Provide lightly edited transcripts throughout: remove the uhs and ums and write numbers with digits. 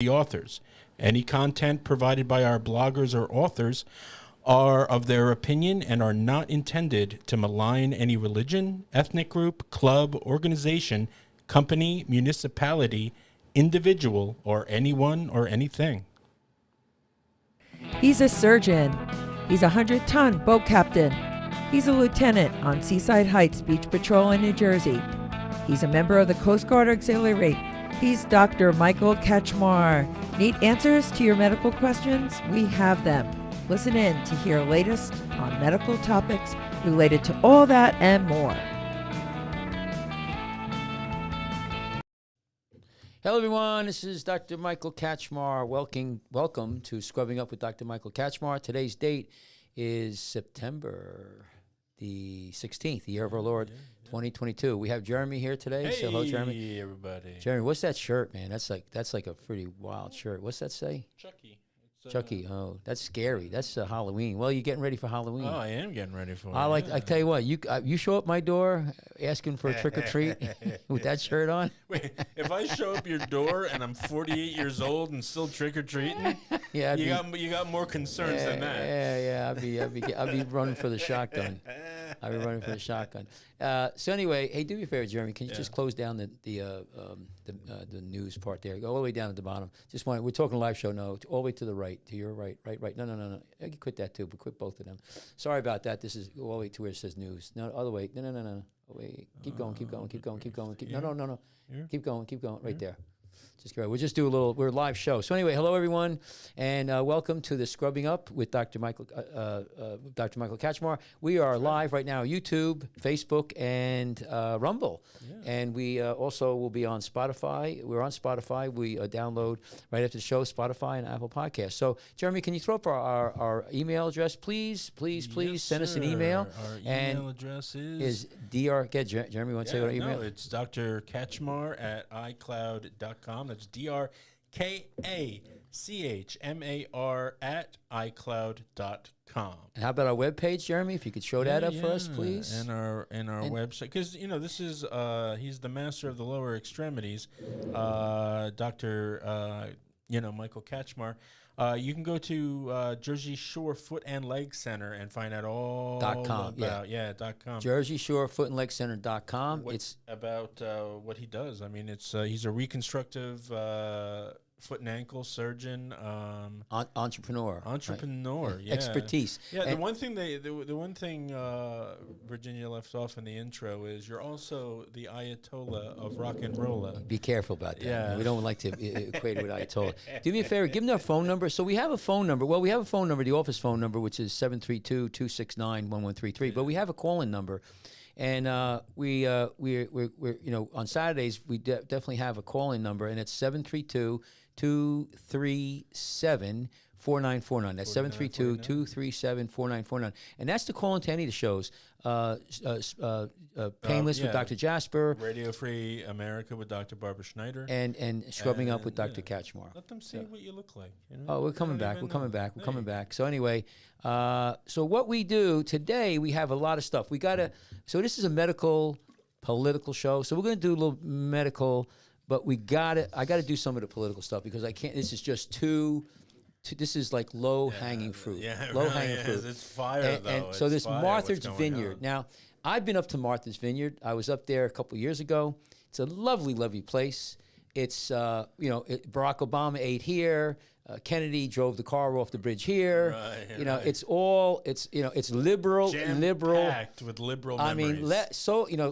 the authors. Any content provided by our bloggers or authors are of their opinion and are not intended to malign any religion, ethnic group, club, organization, company, municipality, individual, or anyone or anything. He's a surgeon. He's a 100-ton boat captain. He's a lieutenant on Seaside Heights Beach Patrol in New Jersey. He's a member of the Coast Guard Auxiliary. He's Dr. Michael Kachmar. Need answers to your medical questions? We have them. Listen in to hear latest on medical topics related to all that and more. Hello, everyone. This is Dr. Michael Kachmar. Welcome to Scrubbing Up with Dr. Michael Kachmar. Today's date is September the 16th, the year of our Lord, 2022. We have Jeremy here today. Hey, so hello, Jeremy. Everybody. Jeremy, what's that shirt, man? That's like a pretty wild shirt. What's that say? Chucky. Chucky. Oh, that's scary. That's Halloween. Well, you're getting ready for Halloween. Oh, I am getting ready for it. I tell you what, you show up my door asking for a trick or treat with that shirt on. Wait, if I show up your door and I'm 48 years old and still trick or treating, Yeah, you got more concerns than that. Yeah. I'll be running for the shotgun. I'll be running for the shotgun. So anyway, hey, do me a favor, Jeremy. Can you just close down the news part there? Go all the way down at the bottom. We're talking a live show. No, all the way to the right, to your right. No. I can quit that too, but quit both of them. Sorry about that. This is all the way to where it says news. No, other way. No. Wait, keep going. No. Keep going. Right there. Just go. We'll just do we're a live show. So anyway, hello everyone, and welcome to the Scrubbing Up with Dr. Michael Kachmar. We are live right now, YouTube, Facebook, and Rumble, and we also will be on Spotify. We're on Spotify. We download right after the show, Spotify and Apple Podcasts. So Jeremy, can you throw up our email address, please? Please send us an email. Our email address is Jeremy. Want to say what our email? No, it's Dr. Kachmar at iCloud.com. That's DrKachmar at iCloud.com. And how about our webpage, Jeremy? If you could show that up for us, please. And our website, because this is he's the master of the lower extremities, Dr. Michael Kachmar. You can go to Jersey Shore Foot and Leg Center and find out all .com, about .com. Jersey Shore Foot and Leg Center.com. It's about what he does. I mean, it's he's a reconstructive foot and ankle surgeon, entrepreneur, right. Yeah, expertise. Yeah, the one thing Virginia left off in the intro is you're also the Ayatollah of rock and roll. Be careful about that. Yeah, we don't like to equate it with Ayatollah. Do me a favor, give them their phone number. So we have a phone number. Well, we have a phone number, the office phone number, which is 732-269-1133. But we have a call-in number. And we're on Saturdays we definitely have a call-in number, and it's 732-237-4949. That's 732-237-4949. And that's to call into any of the shows. Painless with Dr. Jasper. Radio Free America with Dr. Barbara Schneider. And Scrubbing Up with Dr. Kachmar. Let them see what you look like. Oh, we're coming back. We're coming back. So anyway, so what we do today, we have a lot of stuff. So this is a medical, political show. So we're going to do a little medical, but I got to do some of the political stuff because I can't, this is just this is like low-hanging fruit. Low-hanging fruit. It's fire, though. And so this Martha's Vineyard. Now, I've been up to Martha's Vineyard. I was up there a couple of years ago. It's a lovely, lovely place. It's, Barack Obama ate here. Kennedy drove the car off the bridge here. Right. It's liberal, Jam-packed with liberal memories.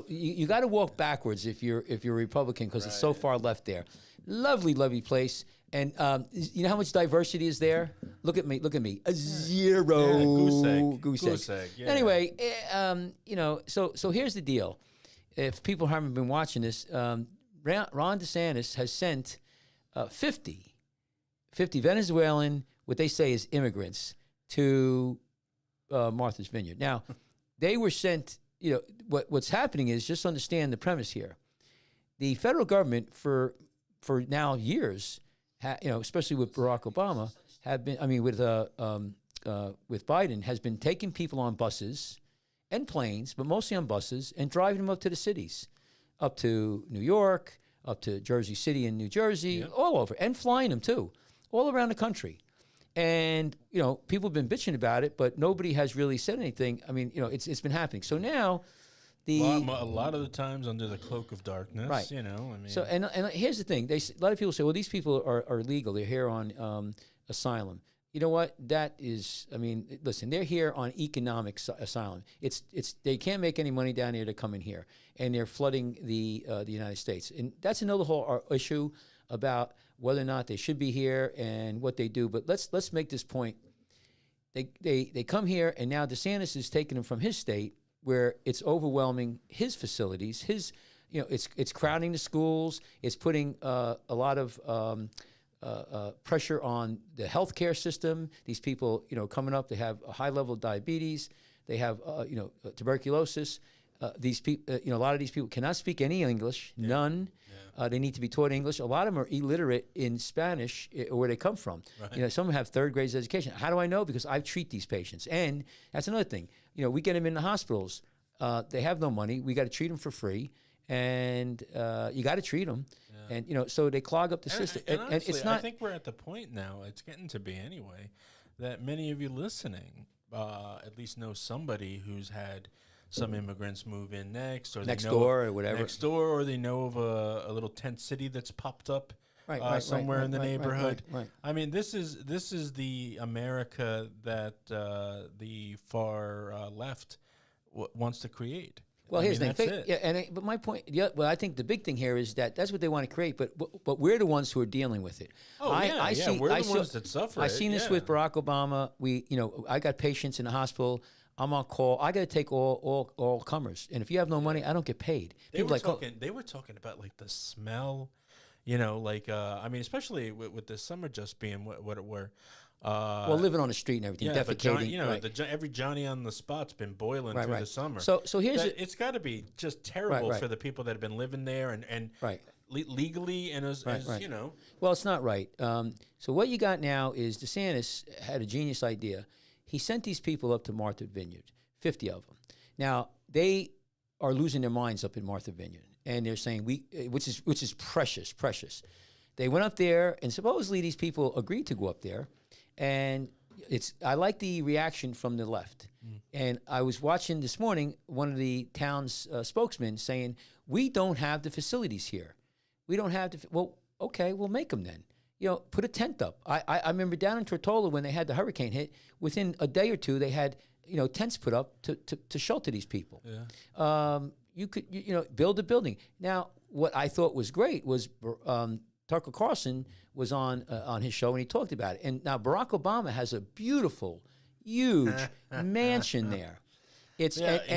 You got to walk backwards if you're a Republican because it's so far left there. Lovely, lovely place. And you know how much diversity is there? Look at me. A zero. Yeah, goose egg. Yeah. Anyway, so here's the deal. If people haven't been watching this, Ron DeSantis has sent 50 Venezuelan, what they say is immigrants, to Martha's Vineyard. Now, they were sent, what's happening is, just understand the premise here. The federal government for now years, especially with Barack Obama, with Biden, has been taking people on buses and planes, but mostly on buses, and driving them up to the cities, up to New York, up to Jersey City in New Jersey, all over, and flying them too, all around the country. And, people have been bitching about it, but nobody has really said anything. I mean, it's been happening. So now a lot of the times under the cloak of darkness, right. I mean. So, and here's the thing. A lot of people say, well, these people are legal. They're here on asylum. You know what? That is, listen, they're here on economic asylum. They can't make any money down here to come in here, and they're flooding the United States. And that's another whole issue about whether or not they should be here and what they do. But let's make this point. They come here, and now DeSantis is taking them from his state, where it's overwhelming his facilities. It's crowding the schools. It's putting a lot of pressure on the healthcare system. These people, coming up, they have a high level of diabetes. They have, tuberculosis. These people, a lot of these people cannot speak any English, none. They need to be taught English. A lot of them are illiterate in Spanish, where they come from. Right. Some have third grade education. How do I know? Because I treat these patients. And that's another thing. We get them in the hospitals. They have no money. We got to treat them for free. And you got to treat them. Yeah. And, so they clog up the system. And honestly, it's not. I think we're at the point now, it's getting to be anyway, that many of you listening at least know somebody who's had some immigrants move in next, or next door, or whatever. Next door, or they know of a little tent city that's popped up somewhere in the neighborhood. Right. I mean, this is the America that the far left wants to create. Well, here's the thing. But my point, I think the big thing here is that that's what they want to create, but we're the ones who are dealing with it. Oh, we're the ones that suffer. I've seen this with Barack Obama. I got patients in the hospital. I'm on call. I got to take all comers, and if you have no money, I don't get paid. They were talking about like the smell, especially with the summer just being what it were. Living on the street and everything, defecating. Every Johnny on the spot's been boiling through the summer. So here's it's got to be just terrible for the people that have been living there and legally and as Well, it's not right. So what you got now is DeSantis had a genius idea. He sent these people up to Martha Vineyard, 50 of them. Now they are losing their minds up in Martha Vineyard, and they're saying which is precious. They went up there, and supposedly these people agreed to go up there. And I like the reaction from the left. And I was watching this morning one of the town's spokesmen saying, we don't have the facilities here. We don't have well, okay, we'll make them then. Put a tent up. I remember down in Tortola when they had the hurricane hit, within a day or two they had tents put up to shelter these people. Yeah. You could build a building. Now, what I thought was great was Tucker Carlson was on his show and he talked about it. And now Barack Obama has a beautiful, huge mansion there. He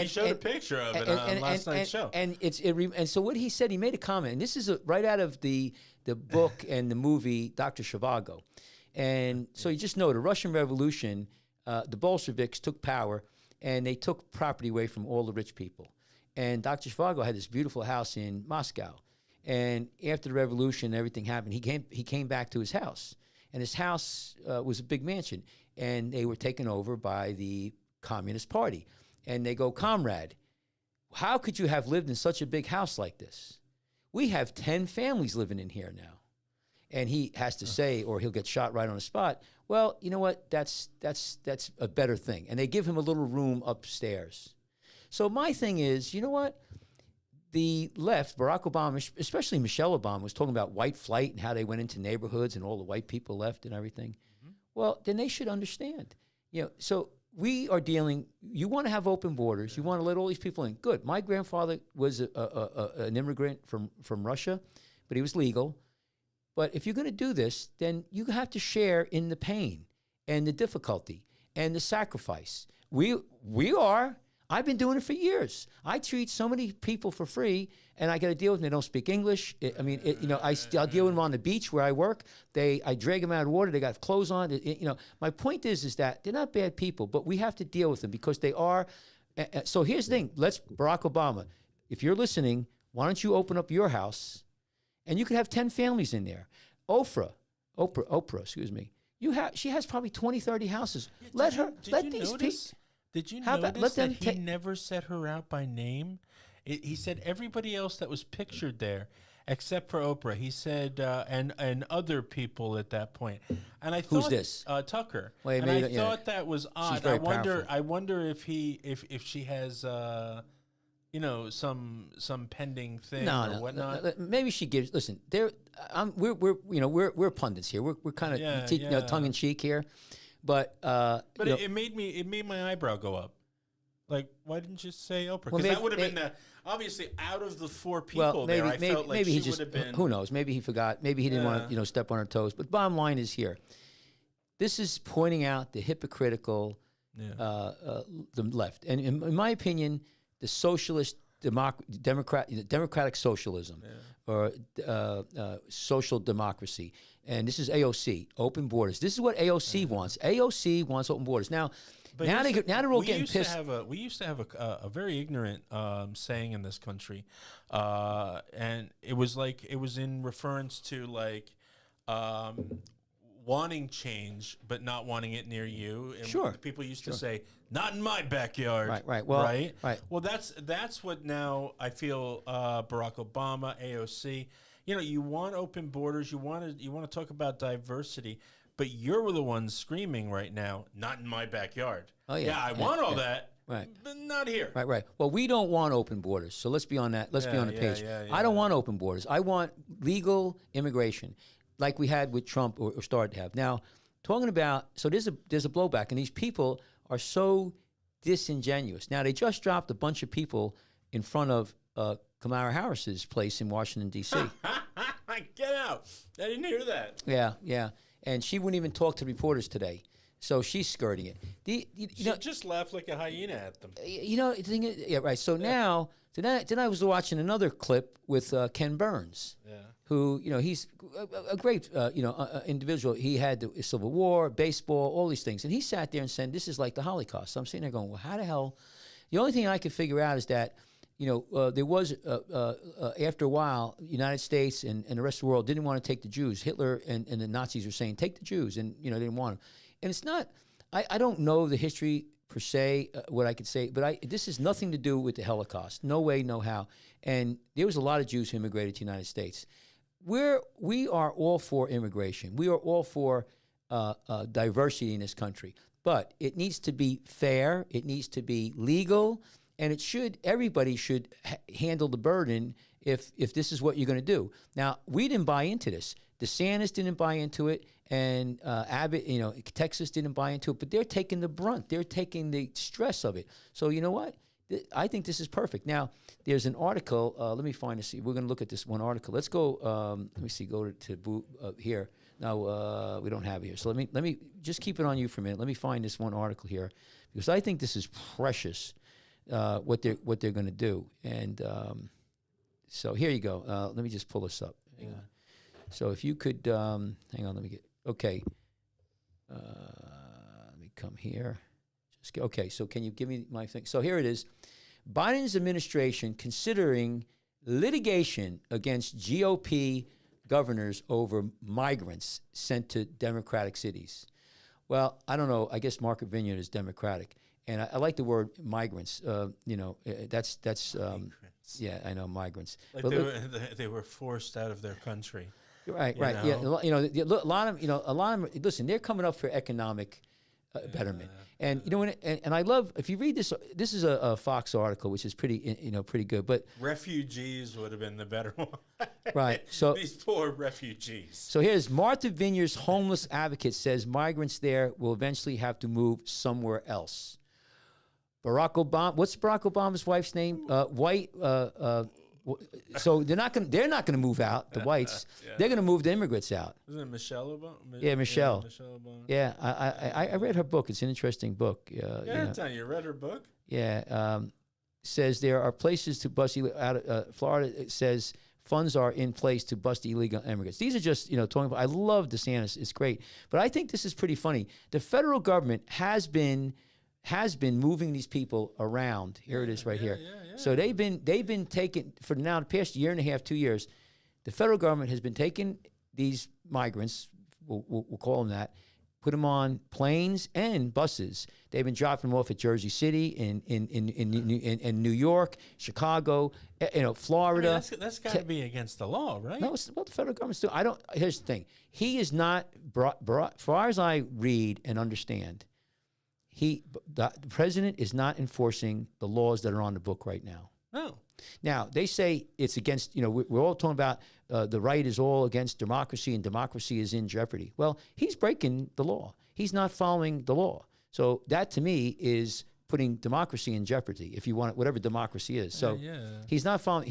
showed a picture of it on last night's show. And so what he said, he made a comment, and this is right out of the book and the movie Dr. Zhivago. And so you just know the Russian Revolution, the Bolsheviks took power and they took property away from all the rich people. And Dr. Zhivago had this beautiful house in Moscow. And after the revolution, everything happened. He came back to his house, and his house was a big mansion, and they were taken over by the Communist Party. And they go, comrade, how could you have lived in such a big house like this? We have 10 families living in here now. And he has to say, or he'll get shot right on the spot, well, you know what, that's a better thing. And they give him a little room upstairs. So my thing is, you know what? The left, Barack Obama, especially Michelle Obama, was talking about white flight and how they went into neighborhoods and all the white people left and everything. Mm-hmm. Well, then they should understand. So we are dealing, you want to have open borders. You want to let all these people in. Good. My grandfather was an immigrant from Russia, but he was legal. But if you're going to do this, then you have to share in the pain and the difficulty and the sacrifice. We are. I've been doing it for years. I treat so many people for free, and I got to deal with them. They don't speak English. I'll deal with them on the beach where I work. I drag them out of the water. They got clothes on. My point is that they're not bad people, but we have to deal with them because they are. So here's the thing. Barack Obama, if you're listening, why don't you open up your house, and you could have 10 families in there. Oprah, excuse me. She has probably 20, 30 houses. Let these people. Did you notice that he never set her out by name? He said everybody else that was pictured there. except for Oprah. He said, and other people at that point. And I Who's thought, this? Tucker. Well, and maybe I that- yeah. thought that was odd. very powerful. I wonder if she has, some pending thing or whatnot. Maybe she gives. Listen, we're pundits here. We're kind of Yeah, tongue in cheek here, but it made my eyebrow go up. Like, why didn't you say Oprah? Because maybe- that would have been obviously out of the four people well, maybe, there. I maybe, felt like maybe she he just would have been. who knows? Maybe he forgot. Maybe he didn't want to step on her toes. But bottom line is here. This is pointing out the hypocritical the left, and in my opinion, the socialist democratic socialism or social democracy. And this is AOC, open borders. This is what AOC wants. AOC wants open borders. Now, now they're all getting pissed. We used to have a very ignorant saying in this country, and it was in reference to wanting change but not wanting it near you. And Sure. people used to say, "Not in my backyard." Right. Well, right. right. Well, that's what now I feel. Barack Obama, AOC. You want open borders. You want to talk about diversity. But you're the ones screaming right now, "Not in my backyard." Oh, yeah. I want all that, Right. but not here. Right. Well, we don't want open borders. So let's be on that. Let's be on the page. I don't want open borders. I want legal immigration, like we had with Trump or started to have. Now, talking about there's a blowback, and these people are so disingenuous. Now they just dropped a bunch of people in front of Kamala Harris's place in Washington D.C. Get out! I didn't hear that. Yeah. And she wouldn't even talk to reporters today. So she's skirting it. She just laughed like a hyena at them. The thing is, yeah, right. So now, then I was watching another clip with Ken Burns, who, he's a great, individual. He had the Civil War, baseball, all these things. And he sat there and said, this is like the Holocaust. So I'm sitting there going, well, how the hell? The only thing I could figure out is that, there was, after a while, the United States and the rest of the world didn't want to take the Jews. Hitler and the Nazis were saying, take the Jews, and, they didn't want them. And it's not, I don't know the history per se, what I could say, but this has nothing to do with the Holocaust. No way, no how. And there was a lot of Jews who immigrated to the United States. We are all for immigration. We are all for diversity in this country. But it needs to be fair. It needs to be legal. And everybody should handle the burden if this is what you're going to do. Now, we didn't buy into this. DeSantis didn't buy into it, and Abbott, Texas didn't buy into it. But they're taking the brunt. They're taking the stress of it. So you know what? I think this is perfect. Now, there's an article. Let me find this. We're going to look at this one article. Let's go. Let me see. Go to here. No, we don't have it here. So let me just keep it on you for a minute. Let me find this one article here, because I think this is precious. What they're going to do, and so here you go. Let me just pull this up. Hang on. So if you could, hang on. Let me get okay. Let me come here. Okay. So can you give me my thing? So here it is. Biden's administration considering litigation against GOP governors over migrants sent to Democratic cities. Well, I don't know. I guess Market Vineyard is Democratic. And I like the word migrants. That's yeah, I know, migrants. Like but they were forced out of their country. Right. Yeah, a lot of them. Listen, they're coming up for economic betterment, and and I love, if you read this. This is a Fox article, which is pretty good. But refugees would have been the better one. Right. So these poor refugees. So here's Martha Vineyard's homeless advocate says migrants there will eventually have to move somewhere else. Barack Obama. What's Barack Obama's wife's name? White. So they're not going to move out. The whites. They're going to move the immigrants out. Isn't it Michelle Obama? Yeah, Michelle. Yeah, Michelle Obama. Yeah, I read her book. It's an interesting book. You read her book? Yeah. Says there are places to bust out of Florida. It says funds are in place to bust illegal immigrants. These are just talking about. I love DeSantis. It's great, but I think this is pretty funny. The federal government has been moving these people around. Here it is right here. Yeah. So they've been taking, for now the past year and a half, 2 years, the federal government has been taking these migrants, we'll call them that, put them on planes and buses. They've been dropping them off at Jersey City, in New York, Chicago, Florida. I mean, that's got to be against the law, right? No, it's what the federal government's doing. Here's the thing. He is not brought, as far as I read and understand, the president is not enforcing the laws that are on the book right now. No. Now, they say it's against, we're all talking about the right is all against democracy and democracy is in jeopardy. Well, he's breaking the law. He's not following the law. So that to me is putting democracy in jeopardy, if you want whatever democracy is. So he's not following,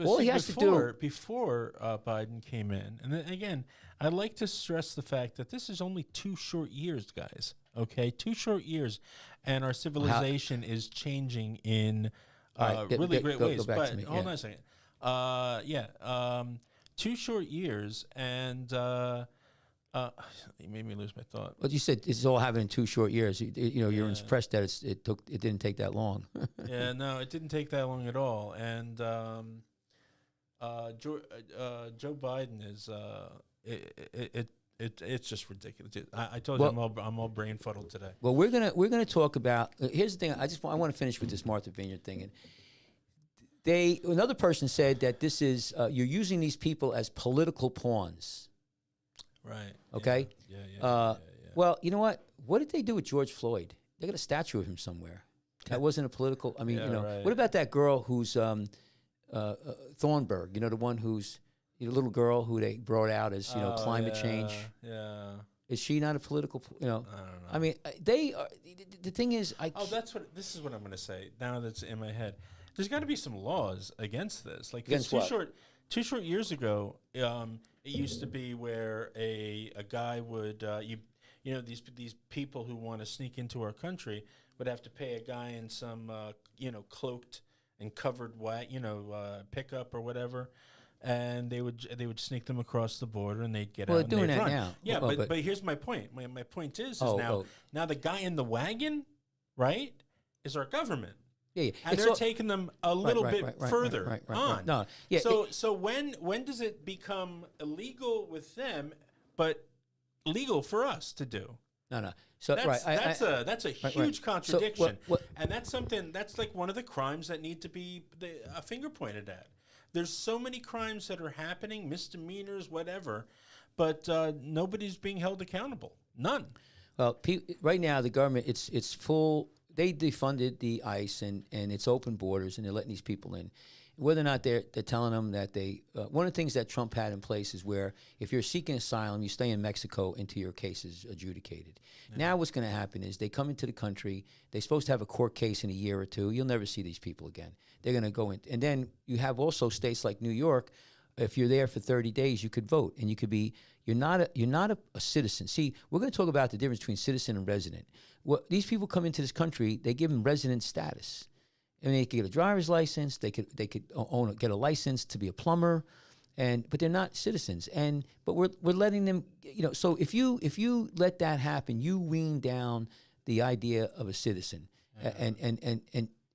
all he has to do. Before Biden came in, and then again, I'd like to stress the fact that this is only 2 short years, guys. Okay, 2 short years, and our civilization is changing in really great ways. But hold on a second. 2 short years, and you made me lose my thought. But you said it's all happened in 2 short years. You're impressed that it didn't take that long. Yeah, no, it didn't take that long at all. And Joe Biden is it's just ridiculous. I told you I'm all brain fuddled today. Well, we're gonna talk about. Here's the thing. I want to finish with this Martha Vineyard thing. And another person said that this is you're using these people as political pawns. Right. Okay. Yeah. Well, you know what? What did they do with George Floyd? They got a statue of him somewhere. That wasn't a political. I mean, right. What about that girl who's Thornburg? The one who's little girl who they brought out as climate change. Yeah. Is she not a political? I don't know. I mean, they are. The thing is, this is what I'm going to say. Now that's in my head. There's got to be some laws against this. Like against what? 2 short years ago, it used to be where a guy would these people who want to sneak into our country would have to pay a guy in some cloaked and covered pickup or whatever, and they would sneak them across the border and they'd get out. Well, and they're doing they'd that run. now. Yeah, but here's my point. My point is now the guy in the wagon, right, is our government. Yeah. And they're taking them a little bit further on. No, yeah. So when does it become illegal with them, but legal for us to do? No. So that's a huge contradiction, and that's something that's like one of the crimes that need to be a finger pointed at. There's so many crimes that are happening, misdemeanors, whatever, but nobody's being held accountable. None. Well, right now the government it's full. They defunded the ICE and it's open borders and they're letting these people in. Whether or not they're telling them that one of the things that Trump had in place is where if you're seeking asylum, you stay in Mexico until your case is adjudicated. Yeah. Now what's going to happen is they come into the country, they're supposed to have a court case in a year or two. You'll never see these people again. They're going to go in. And then you have also states like New York. If you're there for 30 days, you could vote, and you could be. You're not a citizen. See, we're going to talk about the difference between citizen and resident. These people come into this country, they give them resident status. I mean, they could get a driver's license. They could get a license to be a plumber, but they're not citizens. But we're letting them. So if you let that happen, you wean down the idea of a citizen, and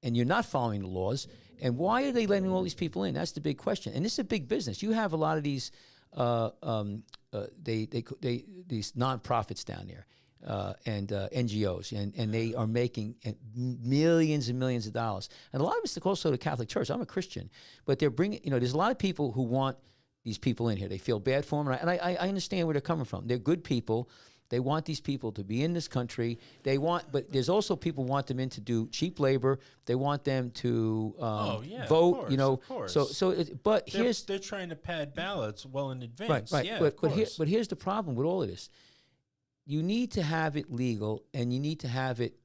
you're not following the laws. And why are they letting all these people in? That's the big question. And this is a big business. You have a lot of these these nonprofits down there and NGOs, and they are making millions and millions of dollars. And a lot of it's also the Catholic Church. I'm a Christian, but they're bringing. There's a lot of people who want these people in here. They feel bad for them, and I understand where they're coming from. They're good people. They want these people to be in this country. But there's also people want them in to do cheap labor. They want them to vote. Of course. They're trying to pad ballots well in advance. Right. Yeah, but here's the problem with all of this. You need to have it legal, and you need to have it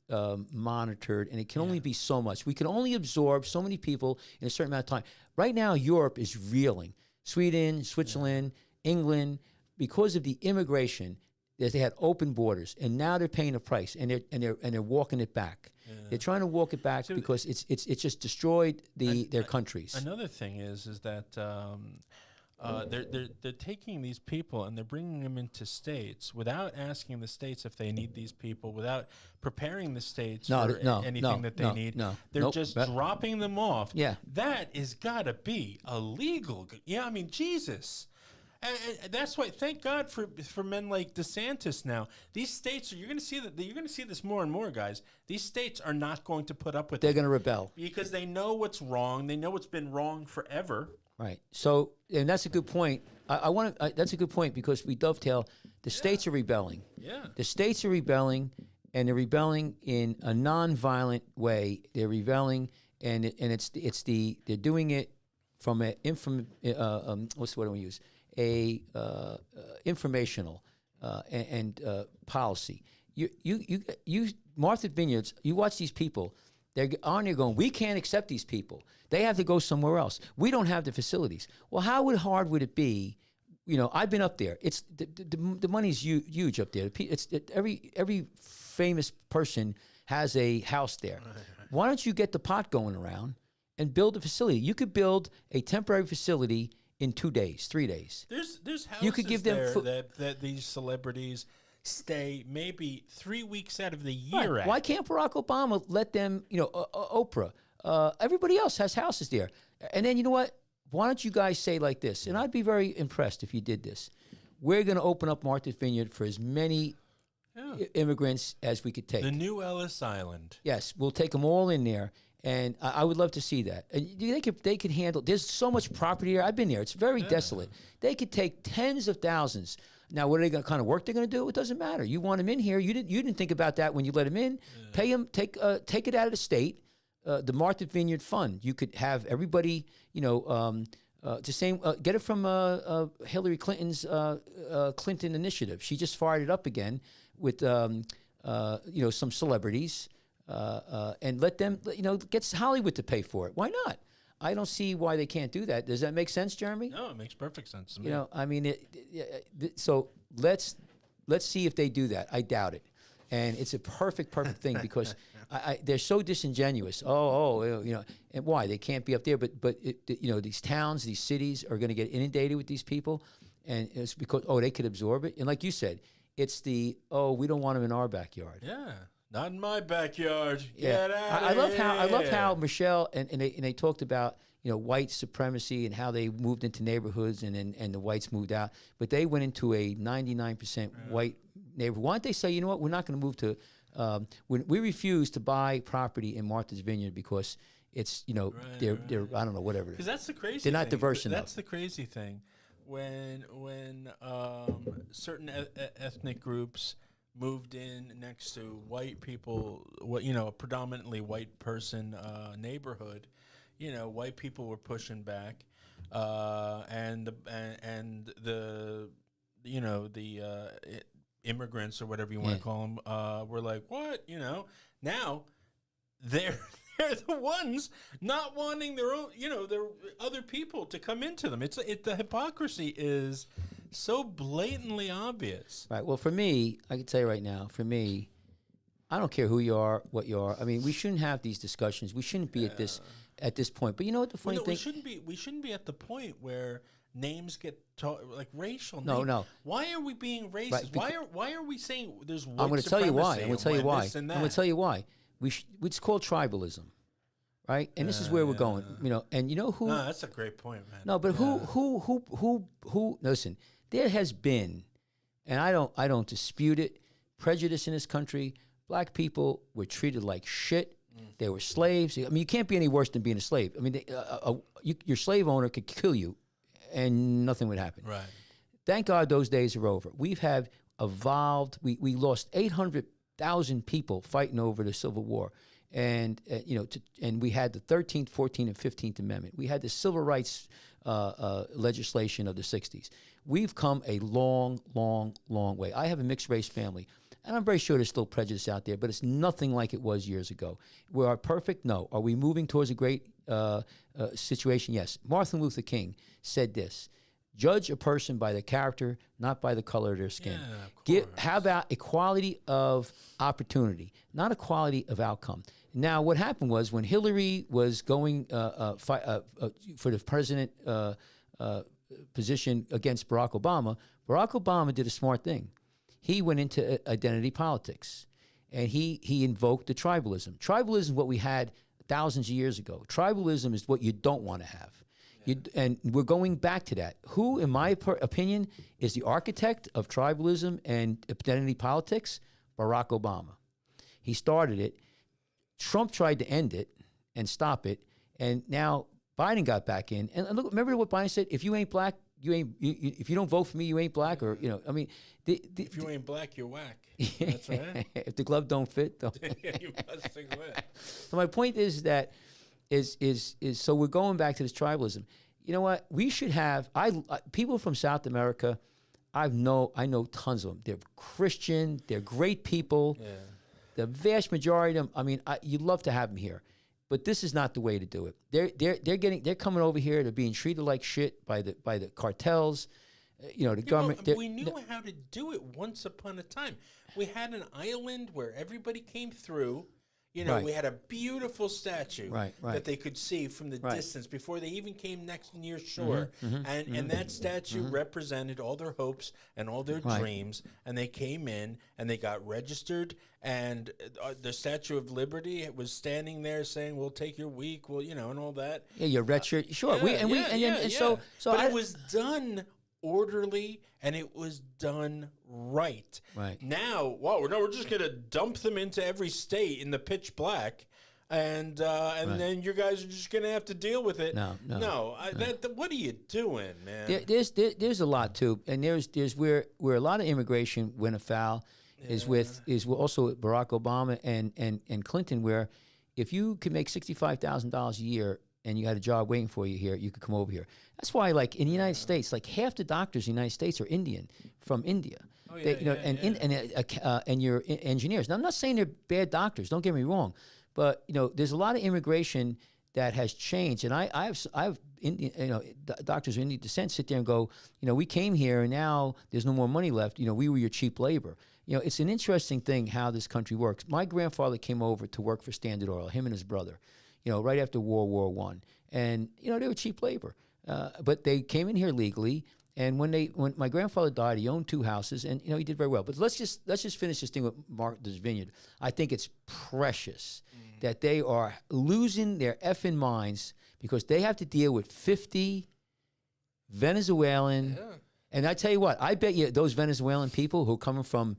monitored, and it can only be so much. We can only absorb so many people in a certain amount of time. Right now, Europe is reeling. Sweden, Switzerland, England, because of the immigration. They had open borders, and now they're paying a price, and they're walking it back. Yeah. They're trying to walk it back because it's just destroyed their countries. Another thing is that they're taking these people and they're bringing them into states without asking the states if they need these people, without preparing the states for anything that they need. They're just dropping them off. Yeah, that is got to be illegal. Yeah, I mean, Jesus. And that's why. Thank God for men like DeSantis. Now these states you're going to see that you're going to see this more and more, guys. These states are not going to put up with They're it going to rebel. because they know what's wrong. They know it's been wrong forever. Right. So, and that's a good point. I want to. That's a good point because we dovetail. The states are rebelling. Yeah. The states are rebelling, and they're rebelling in a non-violent way. They're rebelling, and they're doing it from a what's the word we use? Informational and policy. You Martha Vineyards. You watch these people. They're on there going, we can't accept these people. They have to go somewhere else. We don't have the facilities. Well, how hard would it be? I've been up there. It's the money's huge up there. Every famous person has a house there. Why don't you get the pot going around and build a facility? You could build a temporary facility in 2 days, 3 days. There's houses You could give them that these celebrities stay maybe 3 weeks out of the year Right. at. Why can't Barack Obama let them, Oprah, everybody else has houses there. And then you know what? Why don't you guys say like this? And I'd be very impressed if you did this. We're going to open up Martha's Vineyard for as many immigrants as we could take. The new Ellis Island. Yes, we'll take them all in there. And I would love to see that. And they could handle. There's so much property there. I've been there. It's very desolate. They could take tens of thousands. Now, what are they going to kind of work they're going to do? It doesn't matter. You want them in here. You didn't think about that when you let them in. Pay them. Take it out of the state. The Martha Vineyard Fund. You could have everybody. The same. Get it from Hillary Clinton's Clinton initiative. She just fired it up again with some celebrities. And let them, get Hollywood to pay for it. Why not? I don't see why they can't do that. Does that make sense, Jeremy? No, it makes perfect sense to me. I mean, so let's see if they do that. I doubt it. And it's a perfect thing because they're so disingenuous. And why? They can't be up there. But these towns, these cities are going to get inundated with these people. And it's because, they could absorb it. And like you said, it's we don't want them in our backyard. Yeah. Not in my backyard. Yeah. Get out I of love how Michelle and they talked about white supremacy and how they moved into neighborhoods and the whites moved out, but they went into a 99% white neighborhood. Why don't they say, you know what, we're not going to move to we refuse to buy property in Martha's Vineyard because it's they're I don't know, whatever. Because that's the crazy they're not thing. diverse enough. That's the crazy thing. When certain ethnic groups moved in next to white people, a predominantly white person neighborhood, white people were pushing back, and the immigrants or whatever you want to call them were like, what, now they're the ones not wanting their own, their other people to come into them. The hypocrisy is so blatantly obvious. Right. Well, for me, I can tell you right now, I don't care who you are, what you are. I mean, we shouldn't have these discussions. We shouldn't be at this point. But you know what the funny thing? We shouldn't be at the point where names get like racial. No. Why are we being racist? Right, why are we saying there's white I'm going to tell you why. supremacy I'm going to tell you why. this and I'm going to tell you why. It's called tribalism, right? And this is where we're going. And you know who? No, that's a great point, man. No, but who? Listen, there has been, and I don't dispute it, prejudice in this country. Black people were treated like shit. They were slaves. I mean, you can't be any worse than being a slave. I mean, your slave owner could kill you, and nothing would happen. Right. Thank God those days are over. We've evolved. We lost 800,000 people fighting over the Civil War, and and we had the 13th, 14th, and 15th Amendment. We had the Civil Rights legislation of the 60s. We've come a long, long, long way. I have a mixed race family. And I'm very sure there's still prejudice out there, but it's nothing like it was years ago. We are perfect? No. Are we moving towards a great situation? Yes. Martin Luther King said this: judge a person by their character, not by the color of their skin. Yeah, of course. How about equality of opportunity, not equality of outcome? Now, what happened was when Hillary was going for the president position against Barack Obama did a smart thing. He went into identity politics, and he invoked the tribalism. Tribalism is what we had thousands of years ago. Tribalism is what you don't want to have. And we're going back to that. Who, in my opinion, is the architect of tribalism and identity politics? Barack Obama. He started it. Trump tried to end it and stop it, and now Biden got back in. And look, remember what Biden said? If you ain't black, you ain't. If you don't vote for me, you ain't black. Or I mean, if you ain't black, you're whack. That's right. If the glove don't fit, don't. You must think that. So my point is that so we're going back to this tribalism. You know what? We should have people from South America. I know tons of them. They're Christian. They're great people. Yeah. The vast majority of them. I mean, you'd love to have them here, but this is not the way to do it. They're coming over here. They're being treated like shit by the cartels. The government. We knew how to do it once upon a time. We had an island where everybody came through. Right. We had a beautiful statue that they could see from the distance before they even came near shore. And that statue represented all their hopes and all their dreams. And they came in and they got registered. And the Statue of Liberty was standing there saying, "We'll take your week," and all that. Yeah, your red shirt. Sure. So but it was done orderly, and it was done right. Right. Now, we're just going to dump them into every state in the pitch black, and then you guys are just going to have to deal with it. No. What are you doing, man? There's a lot too, and there's where a lot of immigration went afoul is also with Barack Obama and Clinton, where if you could make $65,000 a year and you had a job waiting for you here, you could come over here. That's why, like in the United States, like half the doctors in the United States are Indian, from India. And you're engineers. Now, I'm not saying they're bad doctors. Don't get me wrong, but there's a lot of immigration that has changed. And I have Indian, doctors of Indian descent sit there and go, we came here and now there's no more money left. We were your cheap labor. It's an interesting thing how this country works. My grandfather came over to work for Standard Oil, him and his brother, right after World War I. And, they were cheap labor. But they came in here legally. And when my grandfather died, he owned 2 houses, and he did very well. But let's just finish this thing with Martha's Vineyard. I think it's precious that they are losing their effing minds because they have to deal with 50 Venezuelan. Yeah. And I tell you what, I bet you those Venezuelan people who are coming from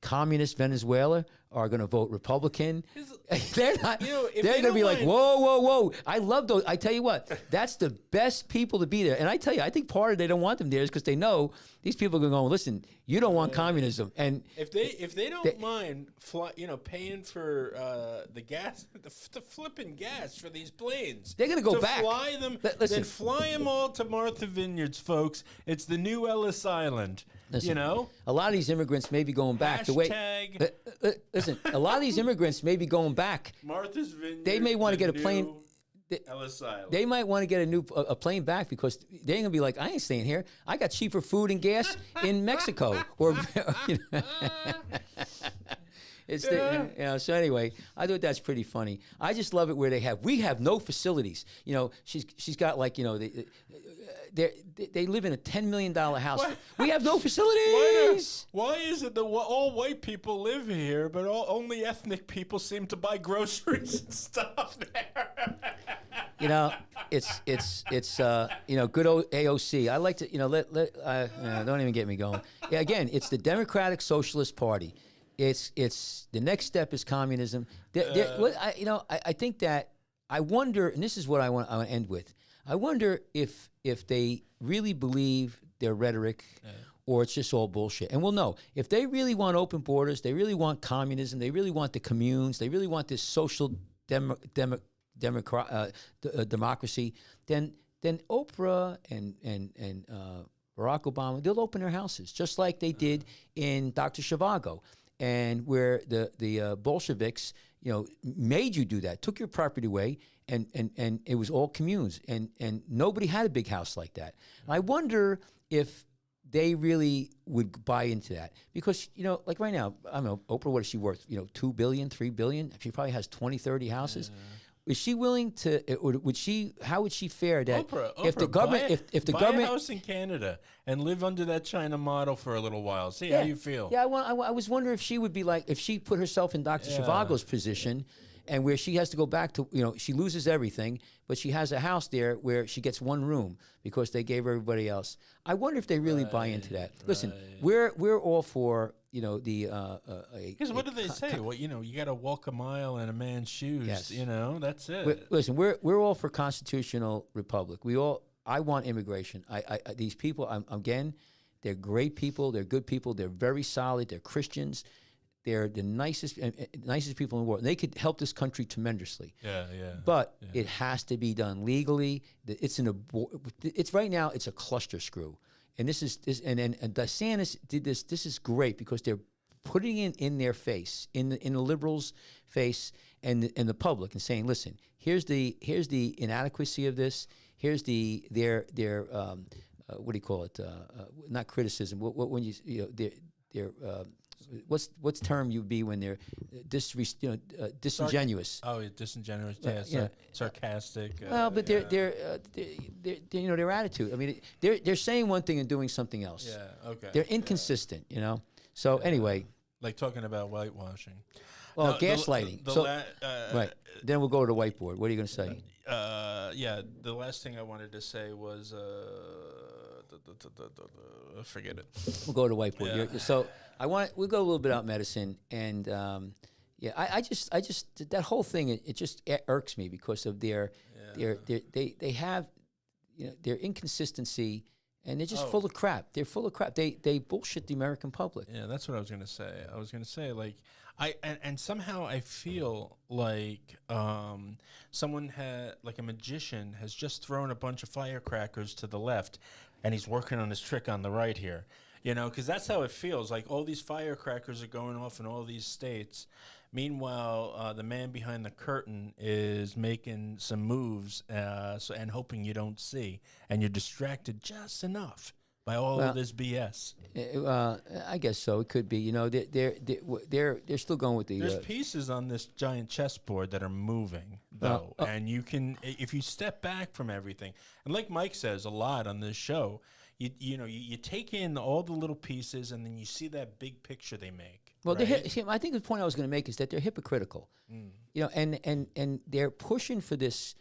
communist Venezuela are going to vote Republican. They're not. They're going to be like, whoa. I love those. I tell you what, that's the best people to be there. And I tell you, I think part of they don't want them there is because they know these people are going to go, listen, you don't want communism. And if they don't mind, paying for the gas, the flipping gas for these planes, they're going to go back. Fly them. Listen, then fly them all to Martha Vineyards, folks. It's the new Ellis Island. Listen, a lot of these immigrants may be going back. Listen, a lot of these immigrants may be going back. Martha's Vineyard. They may want to get a plane. Ellis Island. They might want to get a plane back because they're gonna be like, I ain't staying here. I got cheaper food and gas in Mexico. So anyway, I thought that's pretty funny. I just love it where we have no facilities. She's got like they live in a $10 million house. What? We have no facilities. Why is it that all white people live here, but only ethnic people seem to buy groceries and stuff there? It's good old AOC. I like to don't even get me going. Yeah, again, it's the Democratic Socialist Party. It's the next step is communism. I think that I wonder, and this is what I want to end with. I wonder if they really believe their rhetoric, or it's just all bullshit. And we'll know if they really want open borders, they really want communism, they really want the communes, they really want this social democracy. Then Oprah and Barack Obama, they'll open their houses just like they did in Dr. Zhivago, and where the Bolsheviks made you do that, took your property away, and it was all communes, and nobody had a big house like that. And I wonder if they really would buy into that because, like right now, I don't know, Oprah, what is she worth? $2 billion, $3 billion? She probably has 20, 30 houses. Is she willing to? Would she? How would she fare that if the government? If the government, buy a house in Canada and live under that China model for a little while, see how you feel. Yeah, I was wondering if she would be like if she put herself in Dr. Zhivago's position, and where she has to go back to, she loses everything, but she has a house there where she gets one room because they gave everybody else. I wonder if they really buy into that. Listen, we're all for the Because what do they say? Well, you got to walk a mile in a man's shoes. Yes. That's it. We're all for constitutional republic. I want immigration. These people, again, they're great people. They're good people. They're very solid. They're Christians. They're the nicest people in the world. And they could help this country tremendously. Yeah. But it has to be done legally. It's right now. It's a cluster screw. And and DeSantis did this. This is great because they're putting it in their face, in the liberals' face, and the public, and saying, "Listen, here's the inadequacy of this. Here's their what do you call it? Not criticism. When their what's term you be when they're disingenuous? Disingenuous. Yeah, sarcastic. Well, but their attitude. I mean, they're saying one thing and doing something else. Yeah. Okay. They're inconsistent. So anyway, like talking about whitewashing. Well, No, gaslighting. Right. Then we'll go to the whiteboard. What are you going to say? The last thing I wanted to say was forget it. We'll go to the whiteboard. Yeah. So we'll go a little bit about medicine, and I just that whole thing it just irks me because of they have their inconsistency. And they're just full of crap. They're full of crap. They bullshit the American public. Yeah, that's what I was going to say. I was going to say, like, and somehow I feel like someone like a magician has just thrown a bunch of firecrackers to the left, and he's working on his trick on the right here. Because that's how it feels. Like all these firecrackers are going off in all these states. Meanwhile, the man behind the curtain is making some moves and hoping you don't see, and you're distracted just enough by all of this BS. I guess so. It could be. They're still going with the. There's pieces on this giant chessboard that are moving, though, and you can, if you step back from everything, and like Mike says a lot on this show, you take in all the little pieces, and then you see that big picture they make. Well, right? I think the point I was going to make is that they're hypocritical, and they're pushing for this,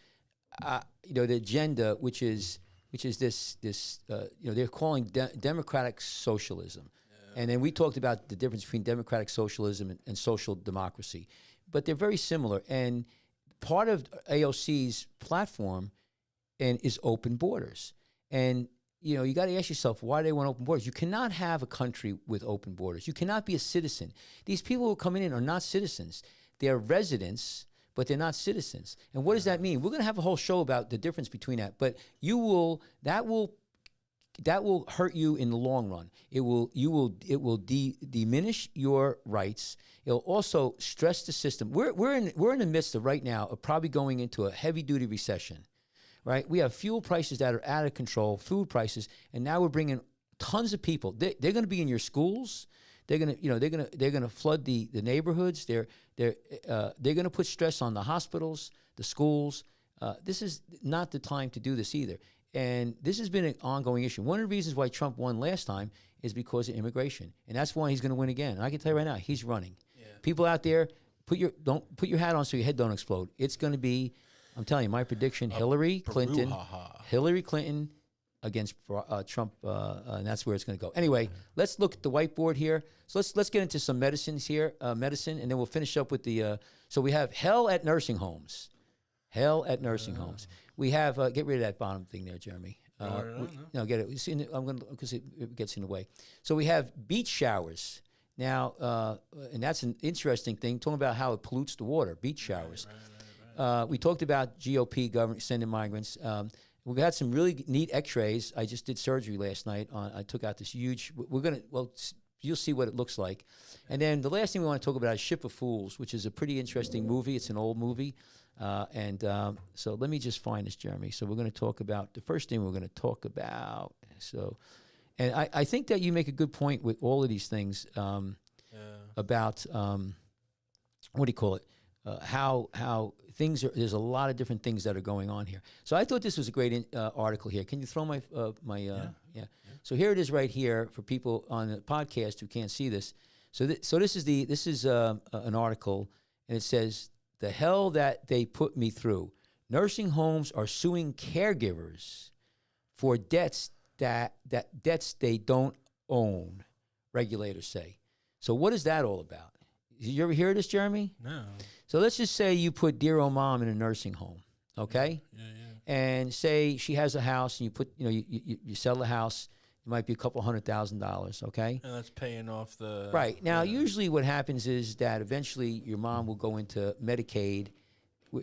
the agenda, which is this they're calling democratic socialism, and then we talked about the difference between democratic socialism and social democracy, but they're very similar. And part of AOC's platform is open borders, and you got to ask yourself why they want open borders. You cannot have a country with open borders. You cannot be a citizen. These people who are coming in are not citizens. They're residents, but they're not citizens. And what does that mean? We're going to have a whole show about the difference between that. But that will hurt you in the long run. It will diminish your rights. It'll also stress the system. We're in the midst of right now of probably going into a heavy duty recession. Right, we have fuel prices that are out of control, food prices, and now we're bringing tons of people. They're going to be in your schools. They're going to flood the neighborhoods. They're going to put stress on the hospitals, the schools. This is not the time to do this either. And this has been an ongoing issue. One of the reasons why Trump won last time is because of immigration, and that's why he's going to win again. And I can tell you right now, he's running. Yeah. People out there, don't put your hat on so your head don't explode. It's going to be. I'm telling you, my prediction: Hillary Clinton against Trump, and that's where it's going to go. Anyway, let's look at the whiteboard here. So let's get into some medicines here, and then we'll finish up with the. So we have hell at nursing homes. Hell at nursing homes. We have get rid of that bottom thing there, Jeremy. No, get it. I'm going to because it gets in the way. So we have beach showers now, and that's an interesting thing. Talking about how it pollutes the water. Beach showers. We talked about GOP government sending migrants. We got some really neat X-rays. I just did surgery last night. I took out this huge. You'll see what it looks like. And then the last thing we want to talk about is Ship of Fools, which is a pretty interesting movie. It's an old movie. So let me just find this, Jeremy. So we're going to talk about the first thing we're going to talk about. So, and I think that you make a good point with all of these things about what do you call it? How things are. There's a lot of different things that are going on here. So I thought this was a great article here. Can you throw my yeah. So here it is right here for people on the podcast who can't see this. So this is an article, and it says the hell that they put me through. Nursing homes are suing caregivers for debts debts they don't own, regulators say. So what is that all about? Did you ever hear this, Jeremy? No. So let's just say you put dear old mom in a nursing home, okay? Yeah. And say she has a house, and you put, you sell the house. It might be a couple $100,000, okay? And that's paying off the... Right. Now, usually what happens is that eventually your mom will go into Medicaid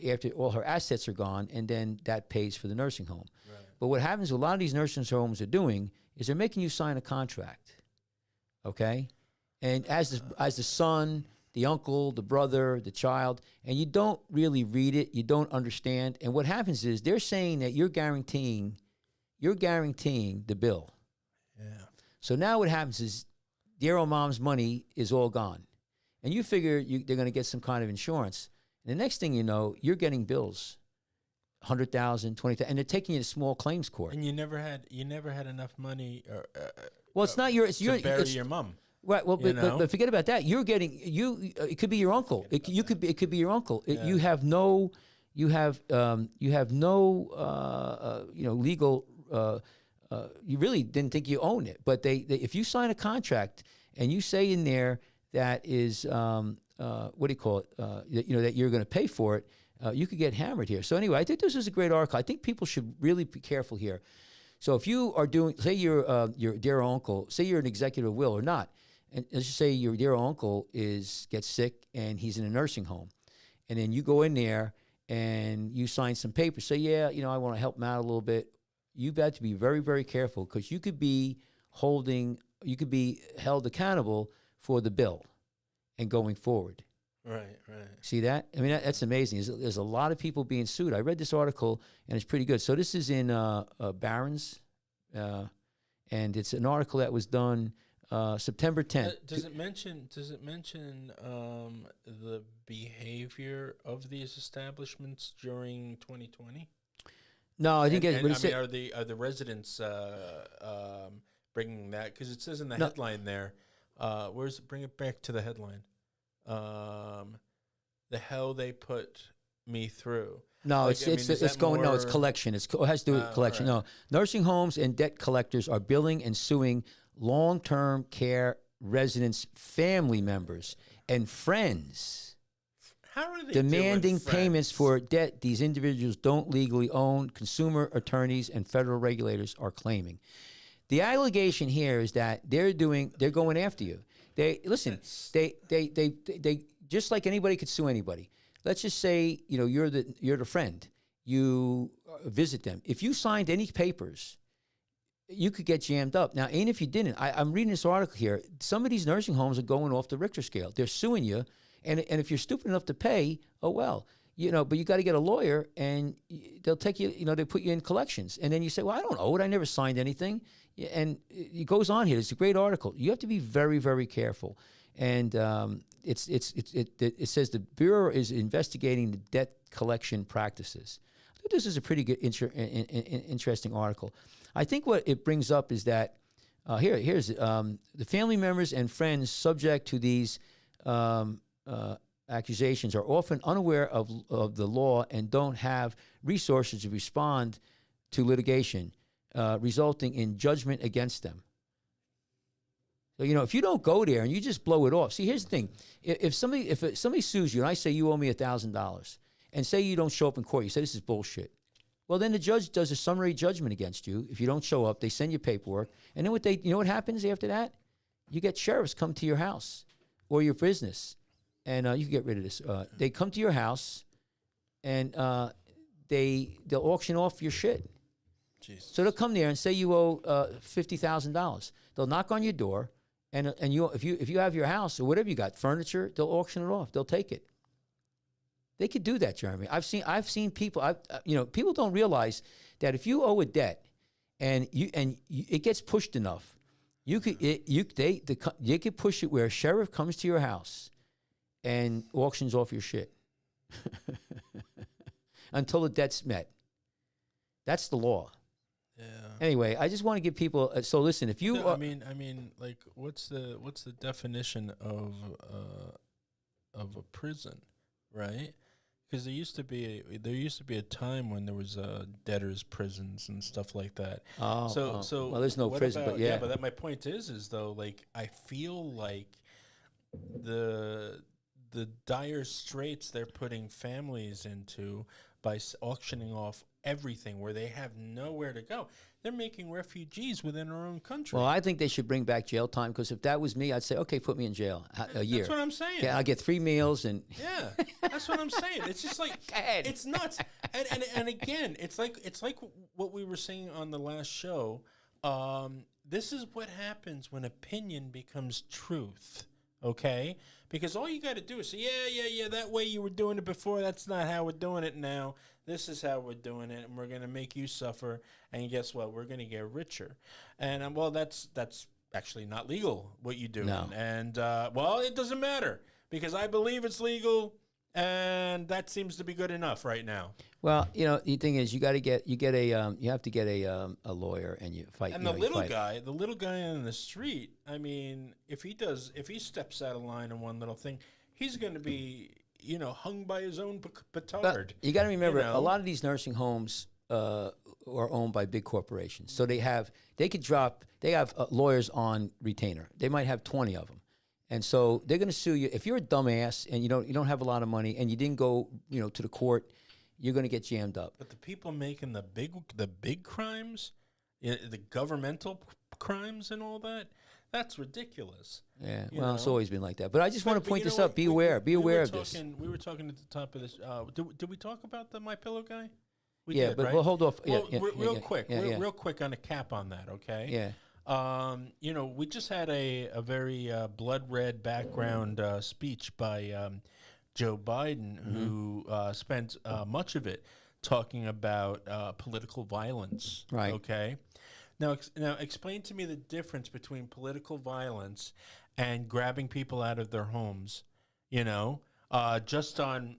after all her assets are gone, and then that pays for the nursing home. Right. But what happens, a lot of these nursing homes are doing is they're making you sign a contract, okay? And as the son, the uncle, the brother, the child, and you don't really read it, you don't understand. And what happens is they're saying that you're guaranteeing the bill. Yeah. So now what happens is dear old mom's money is all gone. And you figure they're going to get some kind of insurance. And the next thing you know, you're getting bills, $100,000, $20,000, and they're taking you to small claims court. And you never had enough money Well, it's not your, it's your, to bury it's, your mom. right. Well, but forget about that. You're getting, it could be your uncle. It could be your uncle. You have no legal, you really didn't think you own it. But they if you sign a contract and you say in there that is, what do you call it? That you're going to pay for it. You could get hammered here. So anyway, I think this is a great article. I think people should really be careful here. So if you are doing, say your dear uncle, say you're an executive will or not, and let's just say your dear uncle gets sick and he's in a nursing home, and then you go in there and you sign some papers, say, yeah, I want to help him out a little bit. You've got to be very, very careful because you could be held accountable for the bill and going forward. Right. See that? I mean, that's amazing. There's a lot of people being sued. I read this article, and it's pretty good. So this is in Barron's, and it's an article that was done September 10th. Does it mention the behavior of these establishments during 2020? No, I think are the residents bringing that? Because it says in the headline there. Bring it back to the headline. The hell they put me through. No, it's collection. It has to do with collection. Right. No, nursing homes and debt collectors are billing and suing long-term care residents, family members, and friends. How are they demanding doing payments for debt these individuals don't legally own? Consumer attorneys and federal regulators are claiming. The allegation here is that they're going after you. They just like anybody could sue anybody. Let's just say, you're the friend. You visit them. If you signed any papers, you could get jammed up. Now, if you didn't, I'm reading this article here. Some of these nursing homes are going off the Richter scale. They're suing you, and if you're stupid enough to pay, oh well. But you got to get a lawyer, and they'll take you. They put you in collections, and then you say, "Well, I don't owe it. I never signed anything." And it goes on here. It's a great article. You have to be very, very careful. And it says the Bureau is investigating the debt collection practices. I think this is a pretty good, interesting article. I think what it brings up is that here's the family members and friends subject to these accusations are often unaware of the law and don't have resources to respond to litigation, resulting in judgment against them. So, if you don't go there and you just blow it off. See, here's the thing. If somebody sues you and I say you owe me $1,000 and say you don't show up in court, you say this is bullshit. Well, then the judge does a summary judgment against you. If you don't show up, they send you paperwork. And then what happens after that? You get sheriffs come to your house or your business. And you can get rid of this. They come to your house, and they'll auction off your shit. Jesus. So they'll come there and say you owe $50,000. They'll knock on your door, and if you have your house or whatever you got, furniture, they'll auction it off. They'll take it. They could do that, Jeremy. I've seen people. People don't realize that if you owe a debt, and it gets pushed enough, you could push it where a sheriff comes to your house and auctions off your shit until the debt's met. That's the law. Yeah. Anyway, I just want to give people. So listen, if you, I mean, like, what's the definition of a prison, right? Because there used to be a time when there was debtors' prisons and stuff like that. So well, there's no what prison, about, but yeah. but that my point is though, like I feel like the dire straits they're putting families into by auctioning off everything where they have nowhere to go. They're making refugees within our own country. Well, I think they should bring back jail time, because if that was me, I'd say, okay, put me in jail a year. That's what I'm saying. Yeah, I'll get 3 meals and Yeah, that's what I'm saying. It's just like Go ahead. it's nuts. And again, it's like what we were saying on the last show. This is what happens when opinion becomes truth. Okay, because all you got to do is say, yeah, that way you were doing it before. That's not how we're doing it now. This is how we're doing it, and we're going to make you suffer. And guess what? We're going to get richer. And well, that's actually not legal what you do. No. And well, it doesn't matter because I believe it's legal, and that seems to be good enough right now. well, the thing is, you have to get a lawyer, and you fight. And you the know, you fight. the little guy on the street. I mean, if he steps out of line in one little thing, he's going to be hung by his own petard. You got to remember, you know? a lot of these nursing homes are owned by big corporations, so they have lawyers on retainer. They might have 20 of them. And so they're going to sue you if you're a dumbass and you don't have a lot of money and you didn't go to the court. You're going to get jammed up. But the people making the big crimes, the governmental crimes and all that, that's ridiculous. Yeah, You well, it's know? always been like that. But I just want to point you this know out. what? Be aware. Be aware were of this. We were talking at the top of this. Did we talk about the My Pillow guy? We Yeah, did, but right? we'll hold off. Well, Yeah, real quick, yeah. real quick on a cap on that, okay? Yeah. We just had a very blood red background speech by Joe Biden, Mm-hmm. who spent much of it talking about political violence. Right. Okay. Now explain to me the difference between political violence and grabbing people out of their homes. Just on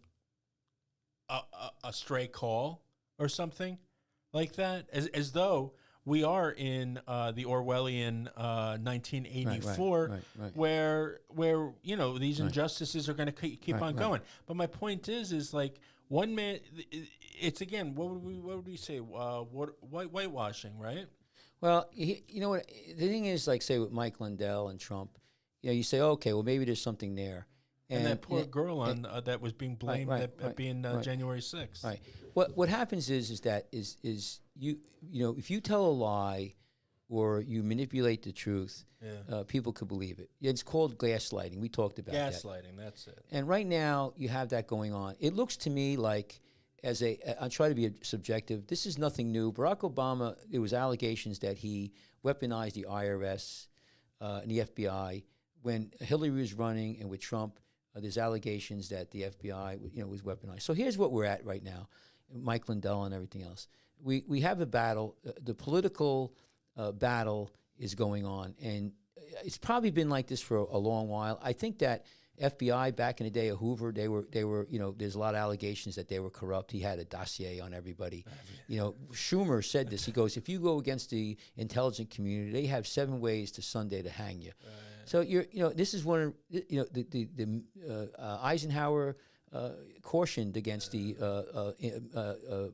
a stray call or something like that, as though we are in the Orwellian 1984, right. where these injustices are going to keep on going. But my point is like one man. It's again, what would we say? Whitewashing, right? Well, you know what? The thing is, like, say with Mike Lindell and Trump, you say, okay, well, maybe there's something there. And that poor girl that was being blamed at being January 6th. Right. What happens is that if you tell a lie or you manipulate the truth, people could believe it. It's called gaslighting. We talked about that. Gaslighting, that's it. And right now you have that going on. It looks to me like, I try to be subjective, this is nothing new. Barack Obama, there was allegations that he weaponized the IRS and the FBI. When Hillary was running and with Trump, there's allegations that the FBI was weaponized. So here's what we're at right now, Mike Lindell and everything else. We have a battle. The political battle is going on, and it's probably been like this for a long while. I think that FBI back in the day of Hoover, they were there's a lot of allegations that they were corrupt. He had a dossier on everybody. Schumer said this. He goes, if you go against the intelligence community, they have 7 ways to Sunday to hang you. So this is one of the Eisenhower cautioned against the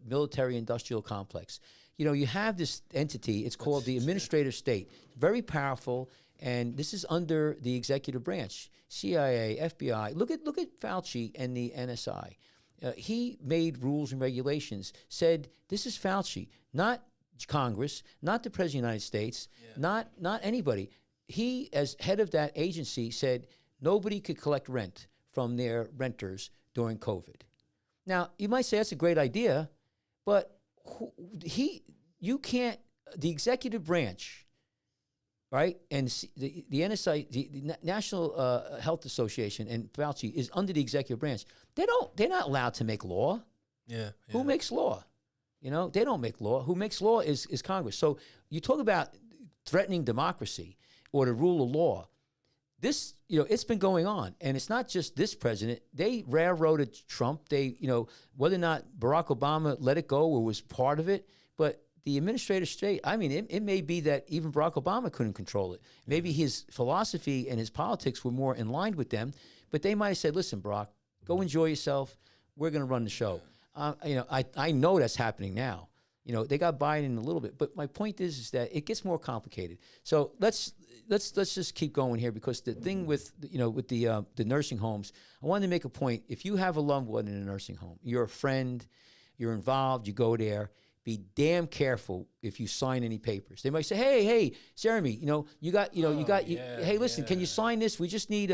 military-industrial complex. You have this entity. It's called the administrative state. Very powerful, and this is under the executive branch, CIA, FBI. Look at Fauci and the NSI. He made rules and regulations. Said this is Fauci, not Congress, not the President of the United States, not anybody. He, as head of that agency, said nobody could collect rent from their renters during COVID. Now, you might say that's a great idea, but you can't, the executive branch, right, and the NSI, the National Health Association, and Fauci is under the executive branch. They're not allowed to make law. Yeah. Who makes law? They don't make law. Who makes law is Congress. So you talk about threatening democracy or the rule of law. This, it's been going on, and it's not just this president. They railroaded Trump. They, whether or not Barack Obama let it go or was part of it, but the administrative state, I mean, it may be that even Barack Obama couldn't control it. Maybe his philosophy and his politics were more in line with them, but they might have said, listen, Barack, go enjoy yourself. we're going to run the show. I know that's happening now. They got buy-in a little bit, but my point is that it gets more complicated. So let's just keep going here, because the thing with the nursing homes, I wanted to make a point. If you have a loved one in a nursing home, you're a friend, you're involved, you go there. Be damn careful if you sign any papers. They might say, "Hey, Jeremy, hey, listen, can you sign this? We just need,